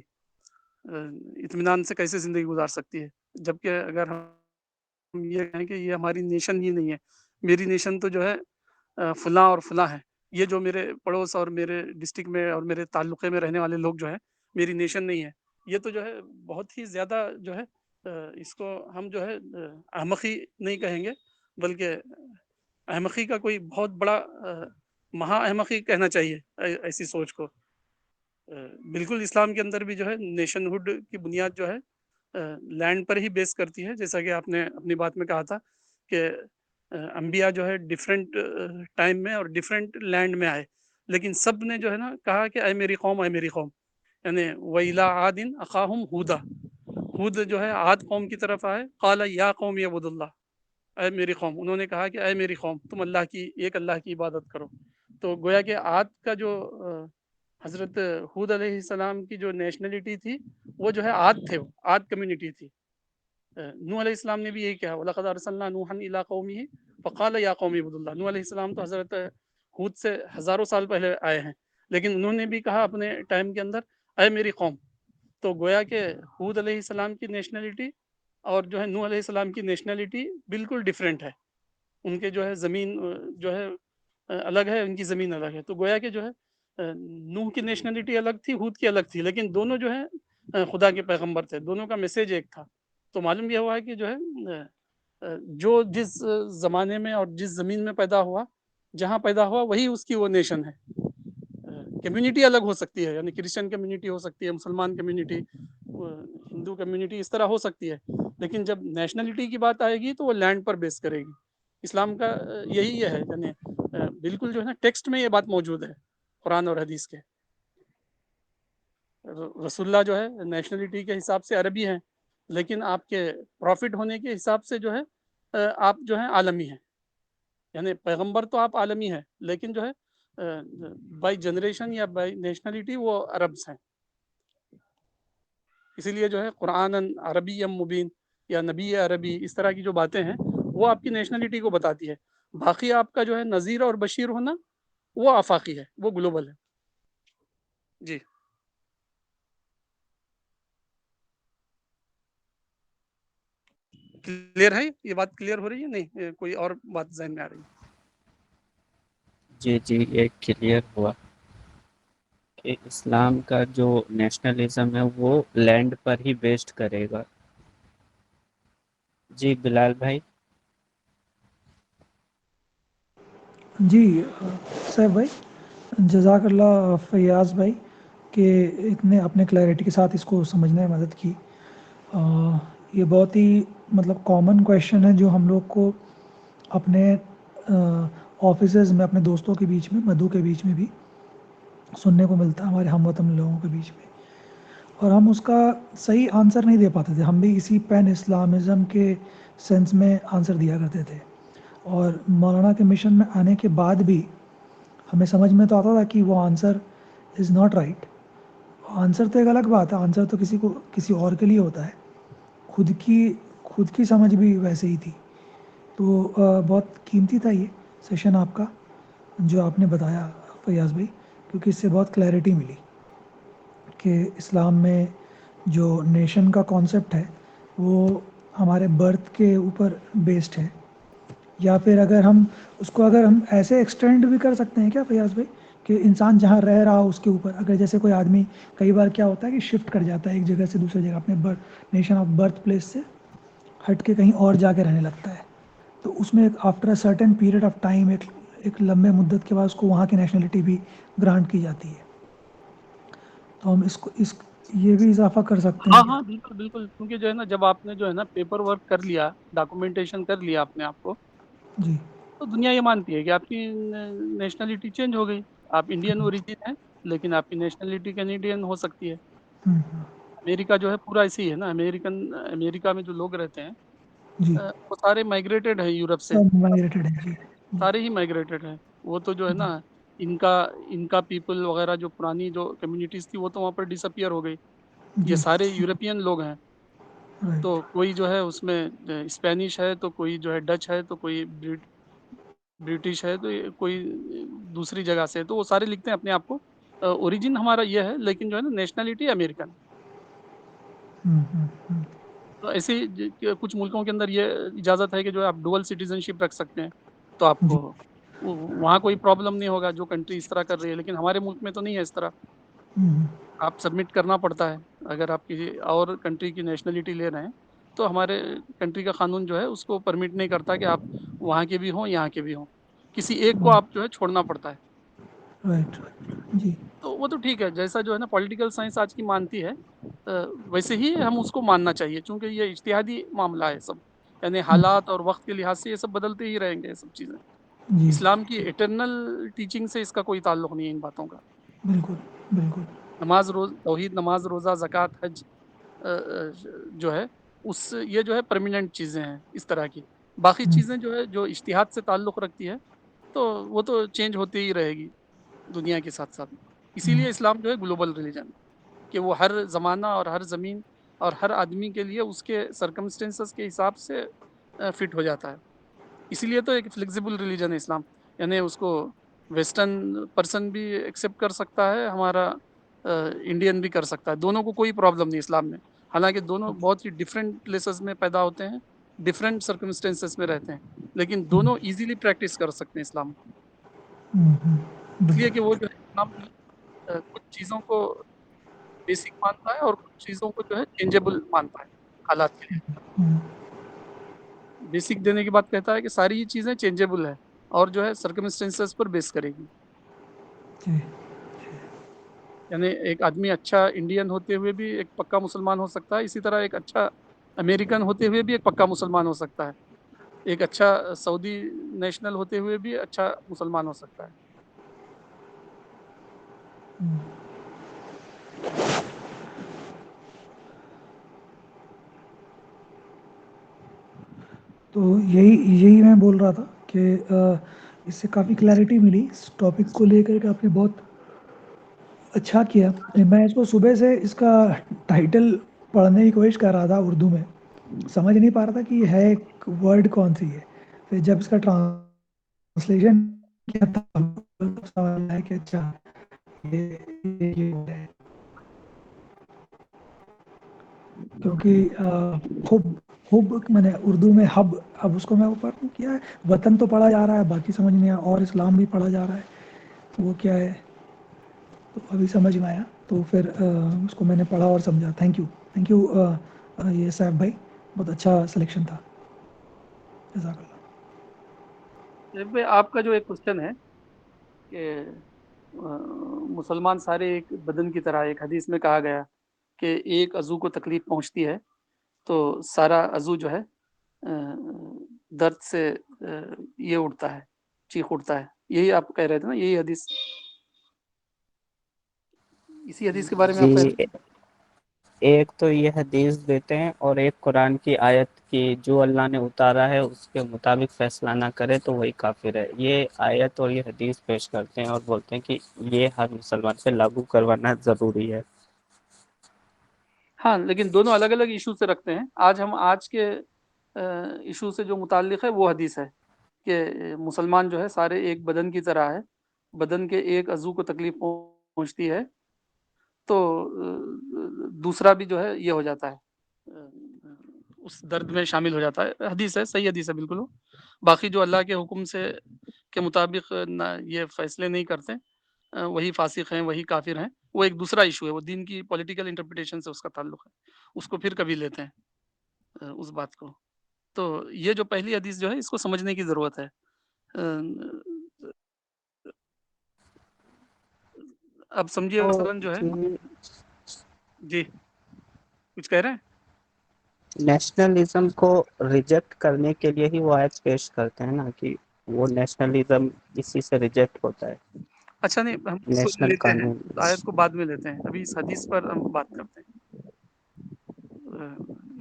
اطمینان سے کیسے زندگی گزار سکتی ہے. جبکہ اگر ہم یہ کہیں کہ یہ ہماری نیشن ہی نہیں ہے، میری نیشن تو جو ہے فلاں اور فلاں ہے، یہ جو میرے پڑوس اور میرے ڈسٹرکٹ میں اور میرے تعلقے میں رہنے والے لوگ جو ہے میری نیشن نہیں ہے، یہ تو جو ہے بہت ہی زیادہ جو ہے اس کو ہم جو ہے احمقی نہیں کہیں گے، بلکہ احمقی کا کوئی بہت بڑا مہا احمقی کہنا چاہیے ایسی سوچ کو. بالکل اسلام کے اندر بھی جو ہے نیشن ہوڈ کی بنیاد جو ہے لینڈ پر ہی بیس کرتی ہے، جیسا کہ آپ نے اپنی بات میں کہا تھا کہ انبیاء جو ہے ڈفرینٹ ٹائم میں اور ڈفرینٹ لینڈ میں آئے، لیکن سب نے جو ہے نا کہا کہ اے میری قوم اے میری قوم، یعنی وَإِلَىٰ عَادٍ أَخَاهُمْ هُودًا، ہود جو ہے عاد قوم کی طرف آئے، قَالَ يَا قَوْمِ اعْبُدُوا اللَّهَ، اے میری قوم، انہوں نے کہا کہ اے میری قوم تم اللہ کی عبادت کرو. تو گویا کہ عاد کا جو حضرت ہود علیہ السلام کی جو نیشنلٹی تھی وہ جو ہے عاد تھے، وہ عاد کمیونٹی تھی. نوح علیہ السلام نے بھی یہی کہا وَلَقَدْ أَرْسَلْنَا نُوحًا إِلَىٰ قَوْمِهِ فَقَالَ يَا قَوْمِ اعْبُدُوا اللَّهَ. نوح علیہ السلام تو حضرت ہود سے ہزاروں سال پہلے آئے ہیں، لیکن انہوں نے بھی کہا اپنے ٹائم کے اندر اے میری قوم. تو گویا کہ ہود علیہ السلام کی نیشنلٹی اور جو ہے نوح علیہ السلام کی نیشنلٹی بالکل ڈفرینٹ ہے. ان کے جو ہے زمین جو ہے الگ ہے، ان کی زمین الگ ہے. تو گویا کہ جو ہے نوح کی نیشنلٹی الگ تھی، ہود کی الگ تھی، لیکن دونوں جو ہے خدا کے پیغمبر تھے، دونوں کا میسیج ایک تھا. تو معلوم یہ ہوا ہے کہ جو ہے جو جس زمانے میں اور جس زمین میں پیدا ہوا، جہاں پیدا ہوا وہی اس کی وہ نیشن ہے. کمیونٹی الگ ہو سکتی ہے، یعنی کرسچن کمیونٹی ہو سکتی ہے، مسلمان کمیونٹی، ہندو کمیونٹی اس طرح ہو سکتی ہے، لیکن جب نیشنلٹی کی بات آئے گی تو وہ لینڈ پر بیس کرے گی. اسلام کا یہی ہے، یعنی بالکل جو ہے نا ٹیکسٹ میں یہ بات موجود ہے قرآن اور حدیث کے. رسول اللہ جو ہے نیشنلٹی کے حساب سے عربی ہیں، لیکن آپ کے پروفٹ ہونے کے حساب سے جو ہے آپ جو ہیں عالمی ہیں. یعنی پیغمبر تو آپ عالمی ہیں، لیکن جو ہے بائی جنریشن یا بائی نیشنلٹی وہ عربس ہیں. اسی لیے جو ہے قرآن عربی مبین یا نبی عربی اس طرح کی جو باتیں ہیں وہ آپ کی نیشنلٹی کو بتاتی ہے. باقی آپ کا جو ہے نذیر اور بشیر ہونا وہ آفاقی ہے، وہ گلوبل ہے. جی کلیئر ہے، یہ بات کلیئر ہو رہی ہے؟ نہیں کوئی اور بات ذہن میں آ رہی ہے؟ جی یہ کلیئر ہوا کہ اسلام کا جو نیشنلزم ہے وہ لینڈ پر ہی بیسڈ کرے گا. جی بلال بھائی. جی صاحب بھائی، جزاک اللہ فیاض بھائی کہ اتنے اپنے کلیئرٹی کے ساتھ اس کو سمجھنے میں مدد کی. یہ بہت ہی مطلب کامن کویشچن ہے جو ہم لوگ کو اپنے آفیسز میں، اپنے دوستوں کے بیچ میں، مدعو کے بیچ میں بھی سننے کو ملتا ہے، ہمارے ہم وطن لوگوں کے بیچ میں، اور ہم اس کا صحیح آنسر نہیں دے پاتے تھے. ہم بھی اسی پین اسلامزم کے سینس میں آنسر دیا کرتے تھے، اور مولانا کے مشن میں آنے کے بعد بھی ہمیں سمجھ میں تو آتا تھا کہ وہ answer is not right. Answer تو ایک الگ بات ہے، آنسر تو کسی اور کے لیے ہوتا ہے، خود کی سمجھ بھی ویسے ہی تھی. تو بہت قیمتی تھا یہ سیشن آپ کا جو آپ نے بتایا فیاض بھائی، کیونکہ اس سے بہت کلیئرٹی ملی کہ اسلام میں جو نیشن کا کانسیپٹ ہے وہ ہمارے برتھ کے اوپر بیسڈ ہے. یا پھر اگر ہم ایسے ایکسٹینڈ بھی کر سکتے ہیں کیا فیاض بھائی کہ انسان جہاں رہ رہا ہو اس کے اوپر، اگر جیسے کوئی آدمی کئی بار کیا ہوتا ہے کہ شفٹ کر جاتا ہے ایک جگہ سے دوسری جگہ، اپنے نیشن آف برتھ پلیس سے ہٹ کے کہیں اور جا کے رہنے لگتا ہے، تو اس میں after a certain period of time, ایک لمبے مدت کے بعد اس کو وہاں کی نیشنلٹی بھی گرانٹ کی جاتی ہے. تو ہم یہ بھی اضافہ کر سکتے ہیں کیا؟ ہاں بالکل، کیونکہ جو ہے نا جب آپ نے جو ہے نا پیپر ورک کر لیا، ڈاکومنٹیشن کر لیا اپنے آپ کو، جی تو دنیا یہ مانتی ہے کہ آپ کی نیشنلٹی چینج ہو گئی، آپ انڈین اوریجن ہیں لیکن آپ کی نیشنلٹی کینیڈین ہو سکتی ہے۔ امریکہ جو ہے پورا ایسے ہی ہے نا، امریکہ میں جو لوگ رہتے ہیں جی وہ سارے مائگریٹڈ ہیں یورپ سے، سب مائگریٹڈ ہے جی جی سارے ہی مائگریٹڈ ہیں۔ وہ تو جو ہے نا ان کا پیپل وغیرہ جو پرانی جو کمیونٹیز تھی وہ تو وہاں پر ڈس اپیئر ہو گئی، یہ جی سارے یورپین لوگ ہیں۔ تو رائٹ کوئی جو ہے اس میں اسپینش ہے، تو کوئی جو ہے ڈچ ہے، تو کوئی برٹش ہے، تو کوئی دوسری جگہ سے ہے، تو وہ سارے لکھتے ہیں اپنے آپ کو اوریجن ہمارا یہ ہے، لیکن جو ہے نا نیشنلٹی امریکن۔ تو ایسے ہی کچھ ملکوں کے اندر یہ اجازت ہے کہ جو ہے آپ ڈوئل سٹیزن شپ رکھ سکتے ہیں، تو آپ جی کو وہاں کوئی پرابلم نہیں ہوگا جو کنٹری اس طرح کر رہی ہے، لیکن ہمارے ملک میں تو نہیں ہے اس طرح۔ آپ سبمٹ کرنا پڑتا ہے اگر آپ کسی اور کنٹری کی نیشنلٹی لے رہے ہیں، تو ہمارے کنٹری کا قانون جو ہے اس کو پرمٹ نہیں کرتا کہ آپ وہاں کے بھی ہوں یہاں کے بھی ہوں، کسی ایک کو آپ جو ہے چھوڑنا پڑتا ہے۔ رائٹ جی تو وہ تو ٹھیک ہے، جیسا جو ہے نا پولیٹیکل سائنس آج کی مانتی ہے ویسے ہی ہم اس کو ماننا چاہیے، چونکہ یہ اجتہادی معاملہ ہے سب، یعنی حالات اور وقت کے لحاظ سے یہ سب بدلتے ہی رہیں گے، یہ سب چیزیں۔ جی اسلام کی ایٹرنل ٹیچنگ سے اس کا کوئی تعلق نہیں ہے ان باتوں کا۔ بالکل بالکل توحید، نماز، روزہ، زکوٰۃ، حج جو ہے یہ جو ہے پرماننٹ چیزیں ہیں اس طرح کی۔ باقی چیزیں جو ہے جو اجتہاد سے تعلق رکھتی ہے تو وہ تو چینج ہوتی ہی رہے گی دنیا کے ساتھ ساتھ۔ اسی لیے اسلام جو ہے گلوبل ریلیجن، کہ وہ ہر زمانہ اور ہر زمین اور ہر آدمی کے لیے اس کے سرکمسٹینسز کے حساب سے فٹ ہو جاتا ہے۔ اسی لیے تو ایک فلیکسیبل ریلیجن ہے اسلام، یعنی اس کو ویسٹرن پرسن بھی ایکسیپٹ کر سکتا ہے، ہمارا انڈین بھی کر سکتا ہے، دونوں کو کوئی پرابلم نہیں اسلام میں، حالانکہ دونوں بہت ہی ڈفرینٹ پلیسز میں پیدا ہوتے ہیں، ڈفرینٹ سرکمسٹینسز میں رہتے ہیں، لیکن دونوں ایزیلی پریکٹس کر سکتے ہیں اسلام کو، اس لیے بالکل کہ وہ جو ہے اسلام جو ہے کچھ چیزوں کو بیسک مانتا ہے اور کچھ چیزوں کو جو ہے چینجیبل مانتا ہے حالات کے لیے۔ بیسک دینے کے بعد کہتا ہے کہ ساری یہ چیزیں چینجیبل ہے اور جو ہے سرکمسٹینسز پر بیس کرے گی، جی یعنی ایک آدمی اچھا انڈین ہوتے ہوئے بھی ایک پکا مسلمان ہو سکتا ہے، اسی طرح ایک اچھا امریکن ہوتے ہوئے بھی ایک پکا مسلمان ہو سکتا ہے، ایک اچھا سعودی نیشنل ہوتے ہوئے بھی اچھا مسلمان ہو سکتا ہے۔ تو یہی میں بول رہا تھا کہ اس سے کافی کلیئرٹی ملی اس ٹاپک کو لے کر کے، آپ نے بہت اچھا کیا۔ میں اس کو صبح سے اس کا ٹائٹل پڑھنے کی کوشش کر رہا تھا اردو میں، سمجھ نہیں پا رہا تھا کہ یہ ہے ایک ورڈ کون سی ہے، پھر جب اس کا ٹرانسلیشن کیا تھا تب سمجھ آیا کہ اچھا یہ word ہے، کیونکہ حب حب میں نے اردو میں حب، اب اس کو میں اوپر کیا ہے، وطن تو پڑھا جا رہا ہے، باقی سمجھ نہیں آیا، اور اسلام بھی پڑھا جا رہا ہے، وہ کیا ہے، تو ابھی سمجھ میں آیا، تو پھر اس کو میں نے پڑھا اور سمجھا۔ تھینک یو یہ صاحب بھائی، بہت اچھا سلیکشن تھا، جزاک اللہ۔ آپ کا جو ایک کوشچن ہے کہ مسلمان سارے ایک بدن کی طرح، ایک حدیث میں کہا گیا کہ ایک عضو کو تکلیف پہنچتی ہے تو سارا عضو جو ہے درد سے یہ اٹھتا ہے، چیخ اٹھتا ہے، یہی آپ کہہ رہے تھے نا، یہی حدیث، اسی حدیث کے بارے میں آپ کہہ جی، رہے تھے؟ ایک تو یہ حدیث دیتے ہیں اور ایک قرآن کی آیت کی جو اللہ نے اتارا ہے اس کے مطابق فیصلہ نہ کرے تو وہی کافر ہے، یہ آیت اور یہ حدیث پیش کرتے ہیں اور بولتے ہیں کہ یہ ہر مسلمان پہ لاگو کروانا ضروری ہے۔ ہاں، لیکن دونوں الگ الگ ایشو سے رکھتے ہیں۔ ہم آج کے ایشو سے جو متعلق ہے وہ حدیث ہے کہ مسلمان جو ہے سارے ایک بدن کی طرح ہے، بدن کے ایک عضو کو تکلیف پہنچتی ہے تو دوسرا بھی جو ہے یہ ہو جاتا ہے، اس درد میں شامل ہو جاتا ہے۔ حدیث ہے، صحیح حدیث ہے بالکل۔ وہ باقی جو اللہ کے حکم سے کے مطابق یہ فیصلے نہیں کرتے، وہی فاسق ہیں، وہی کافر ہیں، وہ ایک دوسرا ایشو ہے، وہ دین کی پولیٹیکل انٹرپریٹیشن سے اس کا تعلق ہے، اس کو پھر کبھی لیتے ہیں اس بات کو۔ تو یہ جو پہلی حدیث جو ہے اس کو سمجھنے کی ضرورت ہے۔ اب سمجھیے تو مثلا جو ہے، جی کچھ کہہ رہے ہیں؟ نیشنلزم کو ریجیکٹ کرنے کے لیے ہی وہ آیت پیش کرتے ہیں نا کہ وہ نیشنلزم اسی سے ریجیکٹ ہوتا ہے، اچھا نہیں، ہم اس کو نیشنل لیتے ہیں، قانون۔ آیت کو بعد میں لیتے ہیں، ابھی اس حدیث پر ہم بات کرتے ہیں۔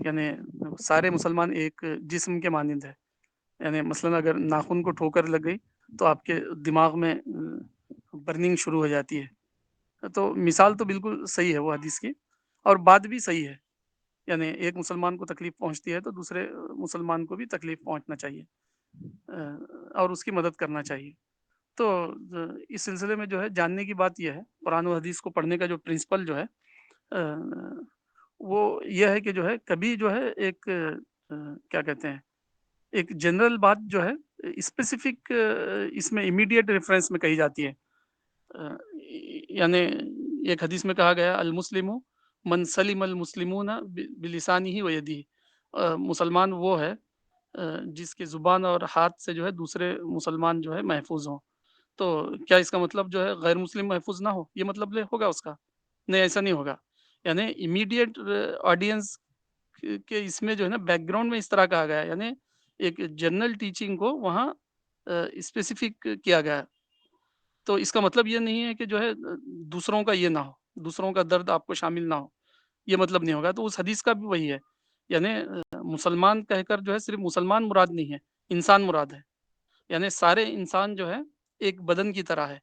یعنی سارے مسلمان ایک جسم کے مانند ہے، یعنی مثلا اگر ناخن کو ٹھوکر لگ گئی تو آپ کے دماغ میں برننگ شروع ہو جاتی ہے، تو مثال تو بالکل صحیح ہے وہ حدیث کی، اور بات بھی صحیح ہے، یعنی ایک مسلمان کو تکلیف پہنچتی ہے تو دوسرے مسلمان کو بھی تکلیف پہنچنا چاہیے اور اس کی مدد کرنا چاہیے۔ تو اس سلسلے میں جو ہے جاننے کی بات یہ ہے، قرآن و حدیث کو پڑھنے کا جو پرنسپل جو ہے وہ یہ ہے کہ جو ہے کبھی جو ہے ایک کیا کہتے ہیں، ایک جنرل بات جو ہے اسپیسیفک اس میں امیڈیٹ ریفرنس میں کہی جاتی ہے۔ یعنی ایک حدیث میں کہا گیا المسلم من سلم المسلمون بلسانہ و یدہ، مسلمان وہ ہے جس کی زبان اور ہاتھ سے جو ہے دوسرے مسلمان جو ہے محفوظ ہوں۔ تو کیا اس کا مطلب جو ہے غیر مسلم محفوظ نہ ہو، یہ مطلب ہوگا اس کا؟ نہیں، ایسا نہیں ہوگا۔ یعنی امیڈیٹ آڈینس کے اس میں جو ہے نا بیک گراؤنڈ میں اس طرح کہا گیا ہے، یعنی ایک جنرل ٹیچنگ کو وہاں اسپیسیفک کیا گیا ہے۔ تو اس کا مطلب یہ نہیں ہے کہ جو ہے دوسروں کا یہ نہ ہو، دوسروں کا درد آپ کو شامل نہ ہو، یہ مطلب نہیں ہوگا۔ تو اس حدیث کا بھی وہی ہے، یعنی مسلمان کہہ کر جو ہے صرف مسلمان مراد نہیں ہے، انسان مراد ہے، یعنی سارے انسان جو ہے ایک بدن کی طرح ہے۔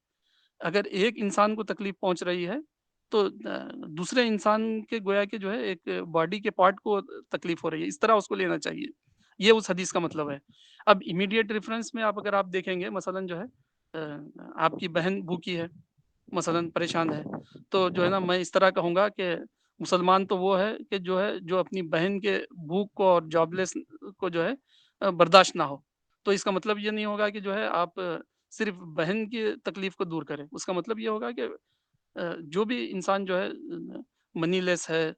اگر ایک انسان کو تکلیف پہنچ رہی ہے تو دوسرے انسان کے گویا کہ جو ہے ایک باڈی کے پارٹ کو تکلیف ہو رہی ہے، اس طرح اس کو لینا چاہیے، یہ اس حدیث کا مطلب ہے۔ اب امیڈیٹ ریفرنس میں اگر آپ دیکھیں گے، مثلا جو ہے آپ کی بہن بھوکی ہے، مثلا پریشان ہے، تو جو ہے نا میں اس طرح کہوں گا کہ مسلمان تو وہ ہے کہ جو اپنی بہن کے بھوک کو اور جاب لیس کو جو ہے برداشت نہ ہو۔ تو اس کا مطلب یہ نہیں ہوگا کہ جو ہے آپ صرف بہن کی تکلیف کو دور کریں، اس کا مطلب یہ ہوگا کہ جو بھی انسان جو ہے منی لیس ہے،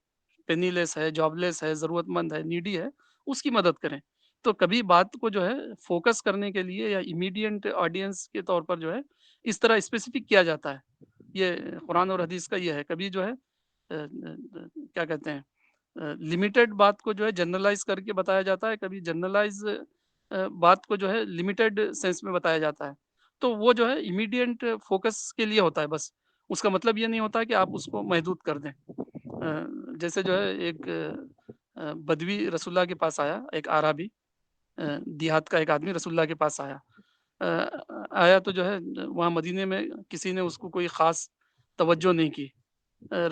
پینی لیس ہے، جاب لیس ہے، ضرورت مند ہے، نیڈی ہے، اس کی مدد کریں۔ تو کبھی بات کو جو ہے فوکس کرنے کے لیے یا امیڈینٹ آڈینس کے طور پر جو ہے اس طرح اسپیسیفک کیا جاتا ہے، یہ قرآن اور حدیث کا یہ ہے۔ کبھی جو ہے کیا کہتے ہیں لمیٹڈ بات کو جو ہے جنرلائز کر کے بتایا جاتا ہے، کبھی جنرلائز بات کو جو ہے لمیٹڈ سینس میں بتایا جاتا ہے۔ تو وہ جو ہے امیڈینٹ فوکس کے لیے ہوتا ہے بس، اس کا مطلب یہ نہیں ہوتا کہ آپ اس کو محدود کر دیں۔ جیسے جو ہے ایک بدوی رسول اللہ کے پاس آیا، ایک عربی دیہات کا ایک آدمی رسول اللہ کے پاس آیا تو جو ہے وہاں مدینے میں کسی نے اس کو کوئی خاص توجہ نہیں کی۔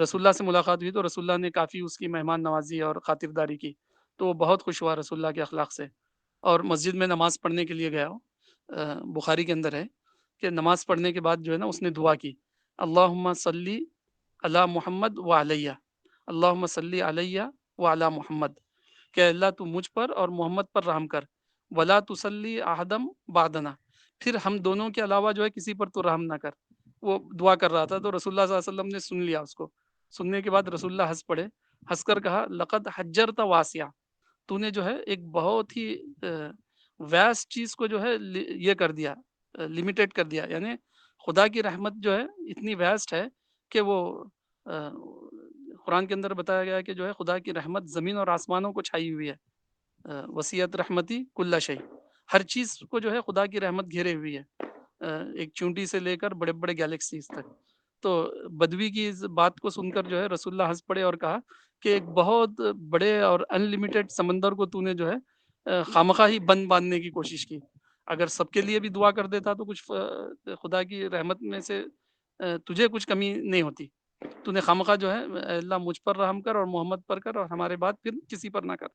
رسول اللہ سے ملاقات ہوئی تو رسول اللہ نے کافی اس کی مہمان نوازی اور خاطرداری کی، تو وہ بہت خوش ہوا رسول اللہ کے اخلاق سے، اور مسجد میں نماز پڑھنے کے لیے گیا ہو۔ بخاری کے اندر ہے کہ نماز پڑھنے کے بعد جو ہے نا اس نے دعا کی، اللہم صلی علی محمد و علیہ، اللہم صلی علیہ و علی محمد، کہ اللہ تو مجھ پر اور محمد پر رحم کر، ولا تصلی احدم بعدنا، پھر ہم دونوں کے علاوہ جو ہے کسی پر تو رحم نہ کر۔ وہ دعا کر رہا تھا تو رسول اللہ صلی اللہ علیہ وسلم نے سن لیا اس کو، سننے کے بعد رسول اللہ ہنس پڑے، ہنس کر کہا لقد حجرت واسعہ، تو نے جو ہے ایک بہت ہی ویسٹ چیز کو جو ہے یہ کر دیا، لمیٹیڈ کر دیا، یعنی خدا کی رحمت جو ہے اتنی ویسٹ ہے کہ وہ قرآن کے اندر بتایا گیا ہے کہ جو ہے خدا کی رحمت زمین اور آسمانوں کو چھائی ہوئی ہے، وسیعت رحمتی کل شیء، ہر چیز کو جو ہے خدا کی رحمت گھیرے ہوئی ہے، ایک چونٹی سے لے کر بڑے بڑے گیلیکسیز تک۔ تو بدوی کی اس بات کو سن کر جو ہے رسول اللہ ہنس پڑے اور کہا کہ ایک بہت بڑے اور ان لمیٹیڈ سمندر کو تو نے جو ہے خامخواہ ہی بند باندھنے کی کوشش کی، اگر سب کے لیے بھی دعا کر دیتا تو کچھ خدا کی رحمت میں سے تجھے کچھ کمی نہیں ہوتی، تو نے خامخواہ جو ہے اللہ مجھ پر رحم کر اور محمد پر کر اور ہمارے بعد پھر کسی پر نہ کر۔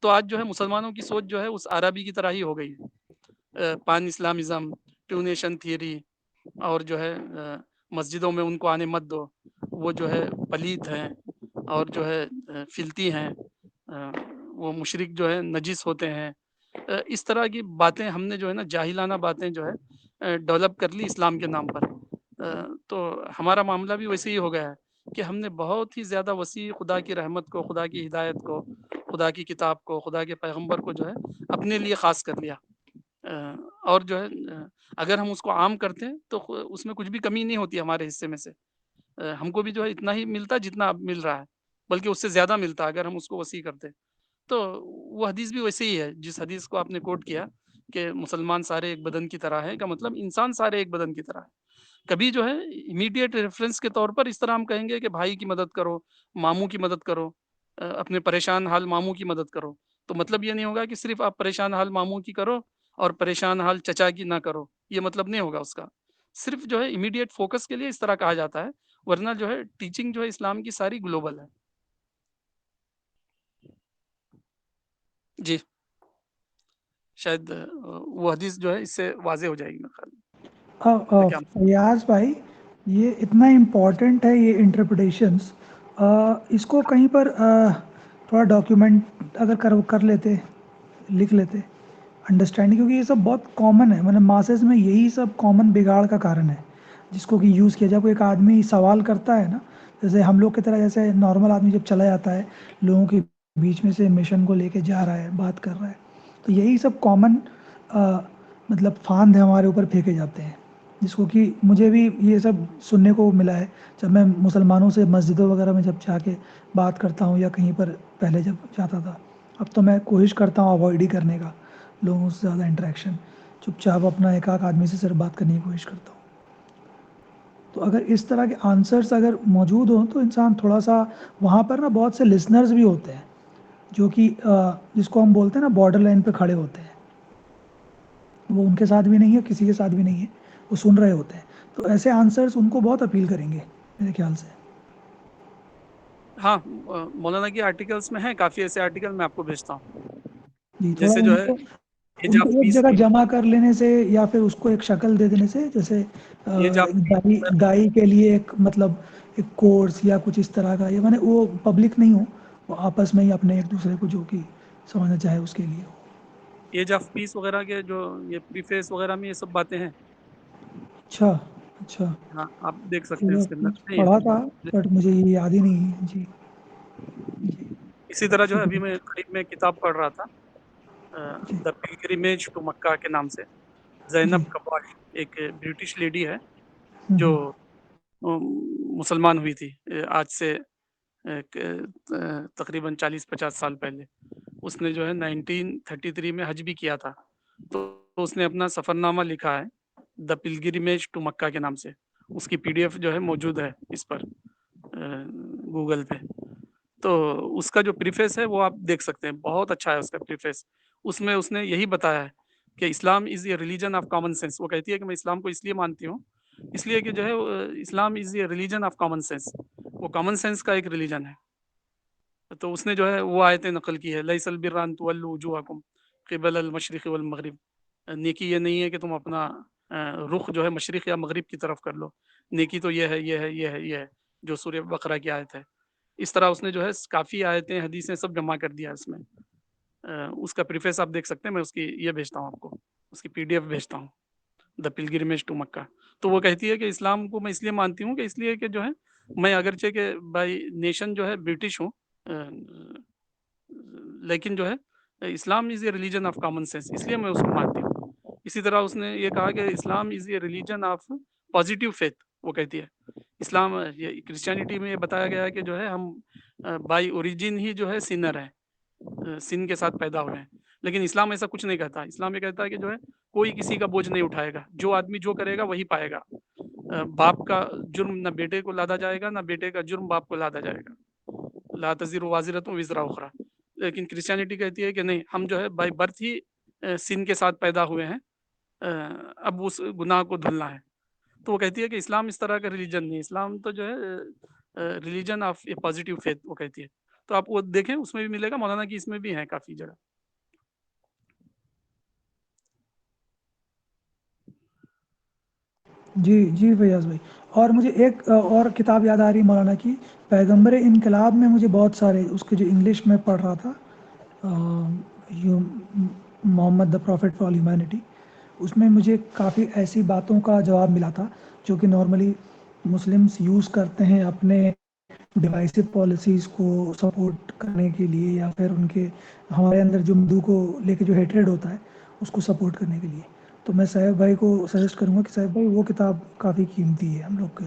تو آج جو ہے مسلمانوں کی سوچ جو ہے اس عربی کی طرح ہی ہو گئی ہے، پان اسلامزم، ٹو نیشن تھیوری، اور جو ہے مسجدوں میں ان کو آنے مت دو، وہ جو ہے پلیت ہیں اور جو ہے فلتی ہیں، وہ مشرک جو ہے نجس ہوتے ہیں، اس طرح کی باتیں ہم نے جو ہے نا جاہلانہ باتیں جو ہے ڈیولپ کر لی اسلام کے نام پر۔ تو ہمارا معاملہ بھی ویسے ہی ہو گیا ہے کہ ہم نے بہت ہی زیادہ وسیع خدا کی رحمت کو، خدا کی ہدایت کو، خدا کی کتاب کو، خدا کے پیغمبر کو جو ہے اپنے لیے خاص کر لیا، اور جو ہے اگر ہم اس کو عام کرتے ہیں تو اس میں کچھ بھی کمی نہیں ہوتی ہمارے حصے میں سے، ہم کو بھی جو ہے اتنا ہی ملتا جتنا اب مل رہا ہے، بلکہ اس سے زیادہ ملتا اگر ہم اس کو وسیع کرتے۔ تو وہ حدیث بھی ویسے ہی ہے جس حدیث کو آپ نے کوٹ کیا کہ مسلمان سارے ایک بدن کی طرح ہے، کا مطلب انسان سارے ایک بدن کی طرح ہے۔ کبھی جو ہے امیڈیٹ ریفرنس کے طور پر اس طرح ہم کہیں گے کہ بھائی کی مدد کرو، ماموں کی مدد کرو، اپنے پریشان حال ماموں کی مدد کرو، تو مطلب یہ نہیں ہوگا کہ صرف آپ پریشان حال ماموں کی کرو اور پریشان حال چچا کی نہ کرو، یہ مطلب نہیں ہوگا اس کا۔ صرف جو ہے امیڈیٹ فوکس کے لیے اس طرح کہا جاتا ہے، ورنہ جو ہے ٹیچنگ جو ہے اسلام کی ساری گلوبل ہے۔ جی شاید وہ حدیث جو ہے اس سے واضح ہو جائے گی میرے خیال میں۔ فیاض بھائی، یہ اتنا امپورٹنٹ ہے یہ انٹرپریٹیشنس، اس کو کہیں پر تھوڑا ڈاکیومنٹ اگر کر لیتے، لکھ لیتے انڈرسٹینڈنگ، کیونکہ یہ سب بہت کامن ہے، مطلب ماسز میں یہی سب کامن بگاڑ کا کارن ہے جس کو کہ یوز کیا جائے۔ کوئی ایک آدمی سوال کرتا ہے نا، جیسے ہم لوگ کی طرح، جیسے نارمل آدمی جب چلا جاتا ہے لوگوں کے بیچ میں سے مشن کو لے کے جا رہا ہے، بات کر رہا ہے، تو یہی سب کامن مطلب فاند ہمارے اوپر پھینکے جاتے ہیں، جس کو کہ مجھے بھی یہ سب سننے کو ملا ہے جب میں مسلمانوں سے مسجدوں وغیرہ میں جب جا کے بات کرتا ہوں، یا کہیں پر پہلے جب جاتا تھا۔ اب تو میں کوشش کرتا ہوں اوائڈ ہی کرنے کا لوگوں سے زیادہ انٹریکشن، چپ چاپ اپنا ایک آدھ آدمی سے صرف بات کرنے کی کوشش کرتا ہوں۔ تو اگر اس طرح کے آنسرس اگر موجود ہوں تو انسان تھوڑا سا، وہاں پر نا بہت سے لسنرز بھی ہوتے ہیں جو کہ جس کو ہم بولتے ہیں نا بارڈر لائن پہ کھڑے ہوتے ہیں، وہ ان کے ساتھ بھی نہیں ہے، کسی کے ساتھ بھی نہیں ہے، وہ سن رہے ہوتے ہیں، تو ایسے آنسرس ان کو بہت اپیل کریں گے میرے خیال سے۔ ہاں مولانا کی آرٹیکلس میں ہیں کافی ایسے آرٹیکل، میں آپ کو بھیجتا ہوں، جی، تھوڑا جیسے جو ہے ایج ان آف کو ایک پیس جگہ جمع کر لینے سے، یا پھر اس کو ایک شکل دے دینے سے، جیسے ایج آف دائی کے لیے ایک مطلب ایک کورس یا کچھ اس طرح کا، یہ میں نے وہ پبلک نہیں ہو، وہ آپس میں ہی اپنے ایک دوسرے کو جو کہ سمجھنا چاہے اس کے لیے ہو۔ ایج آف پیس وغیرہ کے جو یہ پریفیس وغیرہ میں یہ سب باتیں ہیں، اچھا اچھا، ہاں آپ دیکھ سکتے ہیں اس کے اندر ہے پڑھا تھا یہ۔ بٹ مجھے یہ یاد ہی نہیں ہے۔ جی جی اسی طرح جو ہے ابھی شکریہ۔ میں قریب میں کتاب پڑھ رہا تھا، جی دا پلگریمیج ٹو مکہ کے نام سے، جی زینب کپال ایک برٹش لیڈی ہے جو ہوں مسلمان ہوئی تھی آج سے تقریباً 40-50 سال پہلے۔ اس نے جو ہے 1933 میں حج بھی کیا تھا، تو اس نے اپنا سفر نامہ لکھا ہے دا پلگریمیج ٹو مکہ کے نام سے، اس کی PDF جو ہے موجود ہے اس پر گوگل پہ، تو اس کا جو پریفیس ہے وہ آپ دیکھ سکتے ہیں، بہت اچھا ہے اس کا پریفیس۔ اس میں اس نے یہی بتایا ہے کہ Islam is a religion of common sense. وہ کہتی ہے کہ میں اسلام کو اس لیے مانتی ہوں، اس لیے کہ جو ہے Islam is a religion of common sense, وہ کامن سینس کا ایک ریلیجن ہے۔ تو اس نے جو ہے وہ آیتیں نقل کی ہے، لیس البر ان تولوا وجوہکم قبل المشرق والمغرب، نیکی یہ نہیں ہے کہ تم اپنا رخ جو ہے مشرق یا مغرب کی طرف کر لو، نیکی تو یہ ہے یہ ہے یہ ہے یہ ہے، جو سورہ بقرہ کی آیت ہے۔ اس طرح اس نے جو ہے کافی آیتیں حدیثیں سب جمع کر دیا اس میں۔ اس کا پریفیس آپ دیکھ سکتے ہیں، میں اس کی یہ بھیجتا ہوں آپ کو، اس کی PDF بھیجتا ہوں، دا پلگریمیج ٹو مکہ۔ تو وہ کہتی ہے کہ اسلام کو میں اس لیے مانتی ہوں کہ اس لیے کہ جو ہے میں اگرچہ کہ بائی نیشن جو ہے برٹش ہوں، لیکن جو ہے Islam is a religion of common sense, اس لیے میں اس کو مانتی ہوں۔ اسی طرح اس نے یہ کہا کہ Islam is a religion of positive faith. وہ کہتی ہے اسلام، یہ کرسچینٹی میں یہ بتایا گیا ہے کہ جو ہے ہم بائی اوریجن ہی جو ہے سینر ہیں، سن کے ساتھ پیدا ہوئے ہیں، لیکن اسلام ایسا کچھ نہیں کہتا۔ اسلام یہ کہتا ہے کہ جو ہے کوئی کسی کا بوجھ نہیں اٹھائے گا، جو آدمی جو کرے گا وہی پائے گا۔ باپ کا جرم نہ بیٹے کو لادا جائے گا، نہ بیٹے کا جرم باپ کو لادا جائے گا، لا تزر وازرۃ وزر اخرى۔ لیکن کرسچینٹی کہتی ہے کہ نہیں، ہم جو ہے بائی برتھ ہی سن کے ساتھ پیدا ہوئے ہیں، اب اس گناہ کو دھلنا ہے۔ تو وہ کہتی ہے کہ اسلام اس طرح کا ریلیجن نہیں، اسلام تو جو ہے religion of a positive faith, وہ کہتی ہے۔ تو آپ وہ دیکھیں، اس میں بھی ملے گا، مولانا کی اس میں بھی ہے کافی جگہ۔ جی جی فیاض بھائی، اور مجھے ایک اور کتاب یاد آ رہی مولانا کی، پیغمبر انقلاب میں مجھے بہت سارے اس کے جو انگلش میں پڑھ رہا تھا، محمد دا پروفٹ فار ہیومینٹی، اس میں مجھے کافی ایسی باتوں کا جواب ملا تھا جو کہ نارملی مسلمس یوز کرتے ہیں اپنے ڈیوائسو پالیسیز کو سپورٹ کرنے کے لیے، یا پھر ان کے ہمارے اندر جو مدو کو لے کے جو ہیٹریڈ ہوتا ہے اس کو سپورٹ کرنے کے لیے۔ تو میں صاحب بھائی کو سجیسٹ کروں گا کہ صاحب بھائی وہ کتاب کافی قیمتی ہے ہم لوگ کو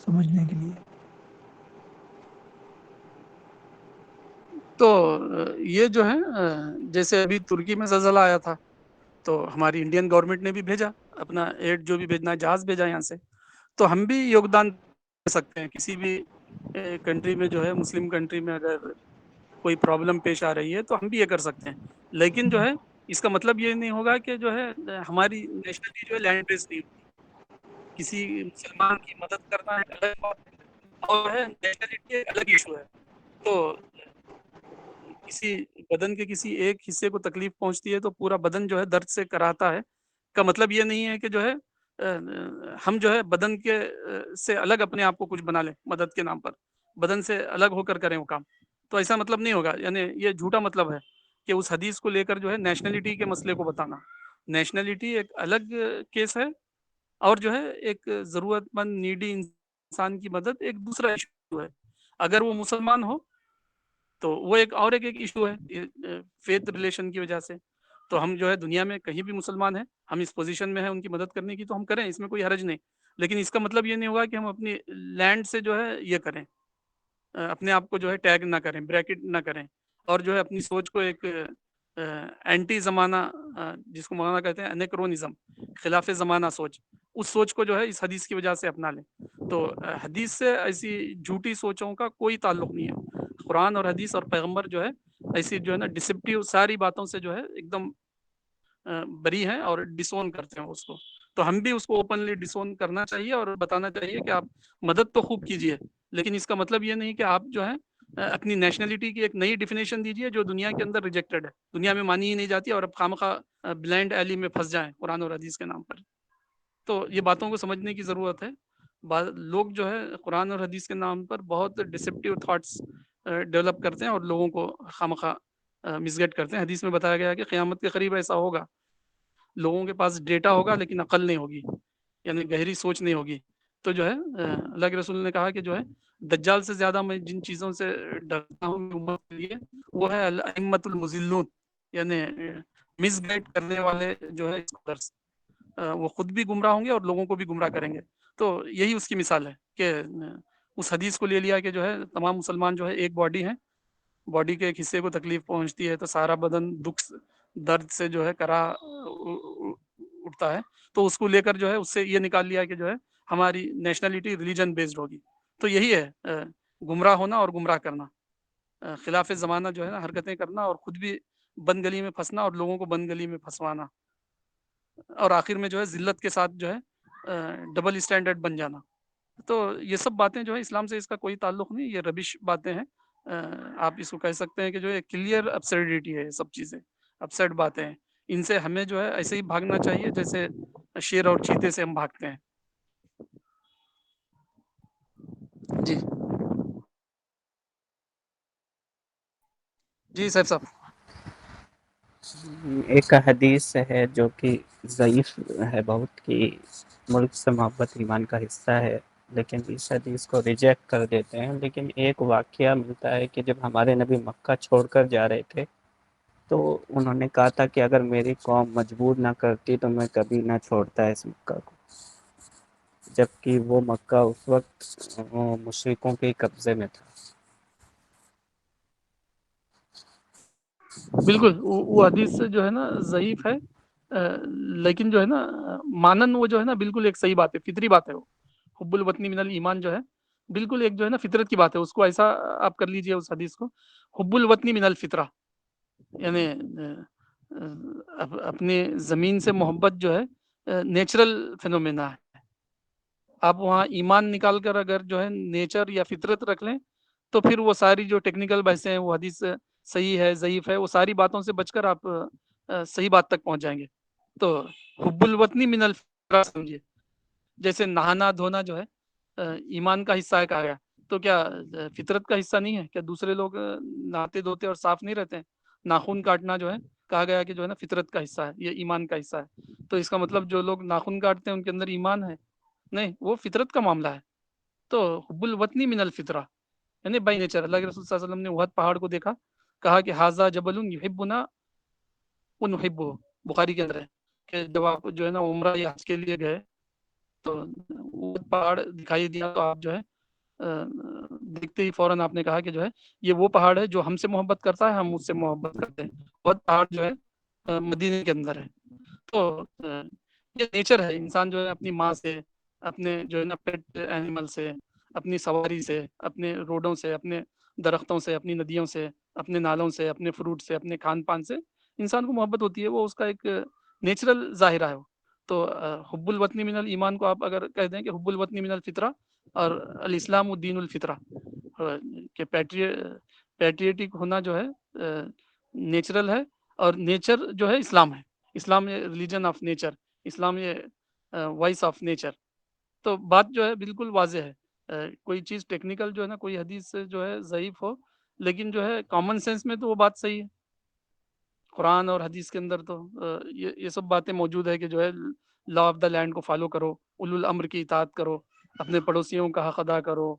سمجھنے کے لیے۔ تو یہ جو ہے جیسے ابھی ترکی میں زلزلہ آیا تھا، تو ہماری انڈین گورنمنٹ نے بھی بھیجا اپنا ایڈ جو بھی بھیجنا ہے، جہاز بھیجا یہاں سے. تو ہم بھی یوگدان دے سکتے ہیں کسی بھی کنٹری میں جو ہے، مسلم کنٹری میں اگر کوئی پرابلم پیش آ رہی ہے تو ہم بھی یہ کر سکتے ہیں. لیکن جو ہے اس کا مطلب یہ نہیں ہوگا کہ جو ہے ہماری نیشنلٹی جو ہے لینڈ بیس نہیں ہوگی. کسی مسلمان کی مدد کرنا ایک الگ بات ہے، اور ہے نیشنلٹی ایک الگ ایشو ہے. تو کسی بدن کے کسی ایک حصے کو تکلیف پہنچتی ہے تو پورا بدن جو ہے درد سے کراتا ہے. کا مطلب یہ نہیں ہے کہ جو ہے ہم جو ہے بدن کے سے الگ اپنے آپ کو کچھ بنا لیں مدد کے نام پر، بدن سے الگ ہو کر کریں وہ کام. تو ایسا مطلب نہیں ہوگا، یعنی یہ جھوٹا مطلب ہے کہ اس حدیث کو لے کر جو ہے نیشنلٹی کے مسئلے کو بتانا. نیشنلٹی ایک الگ کیس ہے، اور جو ہے ایک ضرورت مند نیڈی انسان کی مدد ایک دوسرا ایشو ہے. اگر وہ مسلمان ہو تو وہ ایک ایشو ہے فیتھ ریلیشن کی وجہ سے. تو ہم جو ہے دنیا میں کہیں بھی مسلمان ہیں، ہم اس پوزیشن میں ہیں ان کی مدد کرنے کی، تو ہم کریں، اس میں کوئی حرج نہیں. لیکن اس کا مطلب یہ نہیں ہوگا کہ ہم اپنی لینڈ سے جو ہے یہ کریں، اپنے آپ کو جو ہے ٹیگ نہ کریں، بریکٹ نہ کریں، اور جو ہے اپنی سوچ کو ایک اینٹی زمانہ، جس کو مولانا کہتے ہیں انیکرونزم، خلاف زمانہ سوچ، اس سوچ کو جو ہے اس حدیث کی وجہ سے اپنا لیں. تو حدیث سے ایسی جھوٹی سوچوں کا کوئی تعلق نہیں ہے. قرآن اور حدیث اور پیغمبر جو ہے ایسی جو ہے نا ڈسپٹیو ساری باتوں سے جو ہے ایک دم بری ہیں اور ڈسون کرتے ہیں اس کو. تو ہم بھی اس کو اوپنلی ڈسون کرنا چاہیے اور بتانا چاہیے کہ آپ مدد تو خوب کیجیے، لیکن اس کا مطلب یہ نہیں کہ آپ جو ہے اپنی نیشنلٹی کی ایک نئی ڈیفینیشن دیجیے جو دنیا کے اندر ریجیکٹڈ ہے، دنیا میں مانی ہی نہیں جاتی، اور اب خامخواہ بلائنڈ ایلی میں پھنس جائیں قرآن اور حدیث کے نام پر. تو یہ باتوں کو سمجھنے کی ضرورت ہے. لوگ جو ہے قرآن اور حدیث کے نام پر بہت ڈسپٹیو تھاٹس ڈیولپ کرتے ہیں اور لوگوں کو خامخواہ مسگائیڈ کرتے ہیں. حدیث میں بتایا گیا ہے کہ قیامت کے قریب ایسا ہوگا، لوگوں کے پاس ڈیٹا ہوگا لیکن عقل نہیں ہوگی، یعنی گہری سوچ نہیں ہوگی. تو جو ہے اللہ کے رسول نے کہا کہ جو ہے دجال سے زیادہ میں جن چیزوں سے ڈرتا ہوں امت کے لیے وہ ہے الائمۃ المضلون، یعنی مس گائڈ کرنے والے جو ہے اسکالرس، وہ خود بھی گمراہ ہوں گے اور لوگوں کو بھی گمراہ کریں گے. تو یہی اس کی مثال ہے کہ اس حدیث کو لے لیا کہ جو ہے تمام مسلمان جو ہے ایک باڈی ہیں، باڈی کے ایک حصے کو تکلیف پہنچتی ہے تو سارا بدن دکھ درد سے جو ہے کرا اٹھتا ہے. تو اس کو لے کر جو ہے اس سے یہ نکال لیا کہ جو ہے ہماری نیشنلٹی ریلیجن بیسڈ ہوگی. تو یہی ہے گمراہ ہونا اور گمراہ کرنا، خلاف زمانہ جو ہے نا حرکتیں کرنا اور خود بھی بند گلی میں پھنسنا اور لوگوں کو بند گلی میں پھنسوانا، اور آخر میں جو ہے ذلت کے ساتھ جو ہے ڈبل اسٹینڈرڈ بن جانا. تو یہ سب باتیں جو ہے اسلام سے اس کا کوئی تعلق نہیں، یہ ربش باتیں ہیں. آپ اس کو کہہ سکتے ہیں کہ جو ہے کلیئر ابسرڈیٹی ہے، یہ سب چیزیں ابسرڈ باتیں ہیں. ان سے ہمیں جو ہے ایسے ہی بھاگنا چاہیے جیسے شیر اور چیتے سے ہم بھاگتے ہیں. جی جی صاحب صاحب. ایک حدیث ہے جو کہ ضعیف ہے بہت، کہ ملک سے محبت ایمان کا حصہ ہے، لیکن اس حدیث کو ریجیکٹ کر دیتے ہیں. لیکن ایک واقعہ ملتا ہے کہ جب ہمارے نبی مکہ چھوڑ کر جا رہے تھے تو انہوں نے کہا تھا کہ اگر میری قوم مجبور نہ کرتی تو میں کبھی نہ چھوڑتا اس مکہ کو، جبکہ وہ مکہ اس وقت مشرکوں کے قبضے میں تھا. بالکل وہ حدیث سے جو ہے نا ضعیف ہے، لیکن جو ہے نا مانن وہ جو ہے نا بالکل ایک صحیح بات ہے، فطری بات ہے. وہ حب الوطنی من الایمان جو ہے بالکل ایک جو ہے نا فطرت کی بات ہے. اس کو ایسا آپ کر لیجئے اس حدیث کو، حب الوطنی من الفطرہ، یعنی اپنی زمین سے محبت جو ہے نیچرل فینومینا ہے. آپ وہاں ایمان نکال کر اگر جو ہے نیچر یا فطرت رکھ لیں تو پھر وہ ساری جو ٹیکنیکل بحثیں ہیں، وہ حدیث صحیح ہے ضعیف ہے، وہ ساری باتوں سے بچ کر آپ صحیح بات تک پہنچ جائیں گے. تو حب الوطنی من الفطرہ سمجھیے، جیسے نہانا دھونا جو ہے ایمان کا حصہ ہے کہا گیا، تو کیا فطرت کا حصہ نہیں ہے؟ کیا دوسرے لوگ نہاتے دھوتے اور صاف نہیں رہتے ہیں؟ ناخن کاٹنا جو ہے کہا گیا کہ جو ہے نا فطرت کا حصہ ہے، یہ ایمان کا حصہ ہے. تو اس کا مطلب جو لوگ ناخن کاٹتے ہیں ان کے اندر ایمان ہے؟ نہیں، وہ فطرت کا معاملہ ہے. تو حب الوطنی من الفطرہ یعنی بائی نیچر. اللہ کے رسول صلی اللہ علیہ وسلم نے احد پہاڑ کو دیکھا، کہا کہ ھذا جبل یحبنا ونحبہ، بخاری کے اندر ہے کہ جب آپ جو ہے نا عمرہ یا حج کے لیے گئے تو احد پہاڑ دکھائی دیا تو آپ جو ہے دیکھتے ہی فوراً آپ نے کہا کہ جو ہے یہ وہ پہاڑ ہے جو ہم سے محبت کرتا ہے، ہم اس سے محبت کرتے ہیں. احد پہاڑ جو ہے مدینے کے اندر ہے. تو یہ نیچر ہے. انسان جو ہے اپنی ماں سے, اپنے جو ہے نا پیٹ اینیمل سے, اپنی سواری سے, اپنے روڈوں سے, اپنے درختوں سے, اپنی ندیوں سے, اپنے نالوں سے, اپنے فروٹ سے, اپنے کھان پان سے انسان کو محبت ہوتی ہے. وہ اس کا ایک نیچرل ظاہرہ ہے. تو حب الوطنی من الایمان کو آپ اگر کہہ دیں کہ حب الوطنی من الفطرہ, اور الاسلام الدین الفطرہ, کہ پیٹریٹک ہونا جو ہے نیچرل ہے, اور نیچر جو ہے اسلام ہے. اسلام یہ ریلیجن آف نیچر, اسلام یہ وائس آف نیچر. تو بات جو ہے بالکل واضح ہے. کوئی چیز ٹیکنیکل جو ہے نا, کوئی حدیث سے جو ہے ضعیف ہو, لیکن جو ہے کامن سینس میں تو وہ بات صحیح ہے. قرآن اور حدیث کے اندر تو یہ سب باتیں موجود ہے کہ جو ہے لا آف دا لینڈ کو فالو کرو, اولو الامر کی اطاعت کرو, اپنے پڑوسیوں کا حق ادا کرو,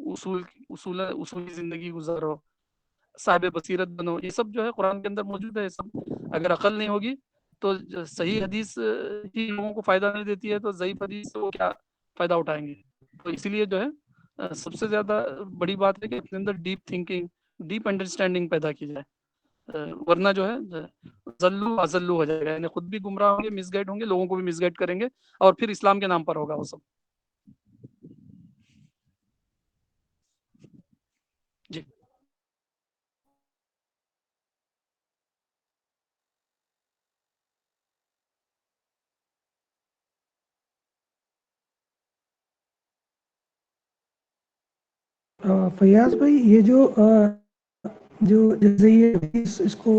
اصولی زندگی گزارو, صاحب بصیرت بنو. یہ سب جو ہے قرآن کے اندر موجود ہے. یہ سب اگر عقل نہیں ہوگی تو صحیح حدیث ہی لوگوں کو فائدہ نہیں دیتی ہے, تو ضعیف حدیث سے وہ کیا فائدہ اٹھائیں گے. تو اسی لیے جو ہے سب سے زیادہ بڑی بات ہے کہ اپنے اندر ڈیپ تھنکنگ, ڈیپ انڈرسٹینڈنگ پیدا کی جائے. ورنہ جو ہے ذلو ازلو ہو جائے گا, یعنی خود بھی گمراہ ہوں گے, مس گائڈ ہوں گے, لوگوں کو بھی مس گائڈ کریں گے, اور پھر اسلام کے نام پر ہوگا وہ سب. جی فیاض بھائی, یہ جو جیسے یہ اس کو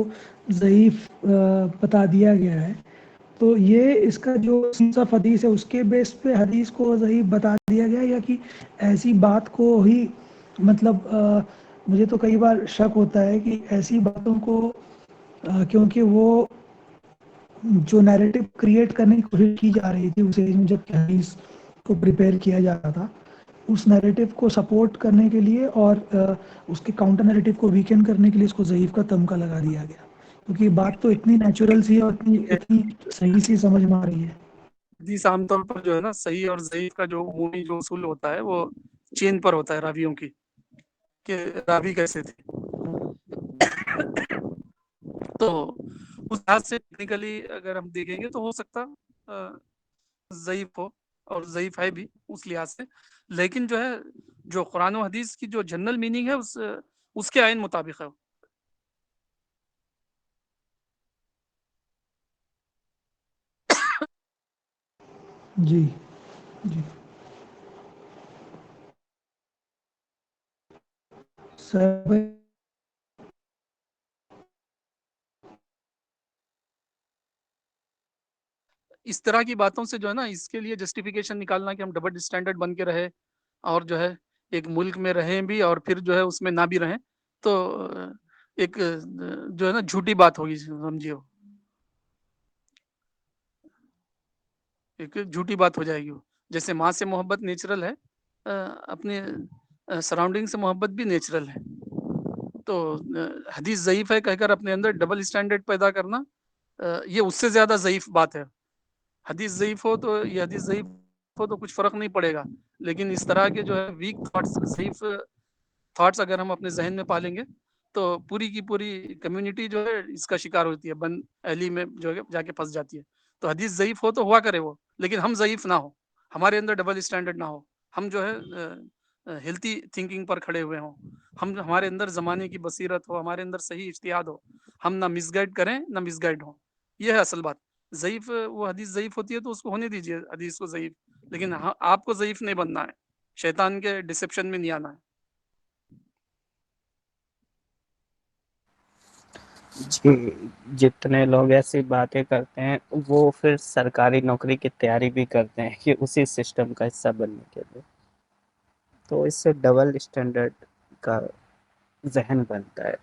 ضعیف بتا دیا گیا ہے, تو یہ اس کا جو صف حدیث ہے اس کے بیس پہ حدیث کو ضعیف بتا دیا گیا, یا کہ ایسی بات کو ہی مطلب مجھے تو کئی بار شک ہوتا ہے کہ ایسی باتوں کو کیونکہ وہ جو نیریٹو کریٹ کرنے کی کوشش کی جا رہی تھی اس ایج میں جب حدیث کو پریپیئر کیا جا رہا تھا, اس نیریٹو کو سپورٹ کرنے کے لیے اور اس کے کاؤنٹر نیریٹو کو ویکن کرنے کے لیے اس کو ضعیف کا تمغہ لگا دیا گیا, کیونکہ یہ بات تو اتنی نیچرل سی اور اتنی صحیح سی سمجھ میں آ رہی ہے. حدیث عام طور پر جو ہے نا صحیح اور ضعیف کا جو عمومی جو اصول ہوتا ہے وہ چین پر ہوتا ہے راویوں کی, کہ راوی کیسے تھے. تو اس لحاظ سے ٹیکنیکلی اگر ہم دیکھیں گے تو ہو سکتا ضعیف ہو, اور ضعیف ہے بھی اس لحاظ سے, لیکن جو ہے جو قرآن و حدیث کی جو جنرل میننگ ہے اس کے آئین مطابق ہے. جی جی سر, اس طرح کی باتوں سے جو ہے نا اس کے لیے جسٹیفیکیشن نکالنا کہ ہم ڈبل اسٹینڈرڈ بن کے رہے, اور جو ہے ایک ملک میں رہیں بھی اور پھر جو ہے اس میں نہ بھی رہیں, تو ایک جو ہے نا جھوٹی بات ہوگی, سمجھیے, ایک جھوٹی بات ہو جائے گی. جیسے ماں سے محبت نیچرل ہے, اپنے سراؤنڈنگ سے محبت بھی نیچرل ہے. تو حدیث ضعیف ہے کہہ کر اپنے اندر ڈبل اسٹینڈرڈ پیدا کرنا, یہ اس سے زیادہ ضعیف بات ہے. حدیث ضعیف ہو تو یہ حدیث ضعیف ہو تو کچھ فرق نہیں پڑے گا, لیکن اس طرح کے جو ہے ویک تھاٹس, ضعیف تھاٹس اگر ہم اپنے ذہن میں پالیں گے تو پوری کی پوری کمیونٹی جو ہے اس کا شکار ہوتی ہے, بن اہلی میں جو ہے جا کے پھنس جاتی ہے. تو حدیث ضعیف ہو تو ہوا کرے وہ, لیکن ہم ضعیف نہ ہو, ہمارے اندر ڈبل اسٹینڈرڈ نہ ہو, ہم جو ہے ہیلتھی تھنکنگ پر کھڑے ہوئے ہوں, ہمارے اندر زمانے کی بصیرت ہو, ہمارے اندر صحیح اجتہاد ہو, ہم نہ مس گائڈ کریں نہ مس گائڈ ہوں. یہ ہے اصل بات. ضعیف وہ حدیث ضعیف ہوتی ہے تو اس کو ہونے دیجیے حدیث کو ضعیف, لیکن آپ کو ضعیف نہیں بننا ہے, شیطان کے ڈسپشن میں نہیں آنا ہے. جی, جتنے لوگ ایسی باتیں کرتے ہیں وہ پھر سرکاری نوکری کی تیاری بھی کرتے ہیں کہ اسی سسٹم کا حصہ بننے کے لیے, تو اس سے ڈبل اسٹینڈرڈ کا ذہن بنتا ہے.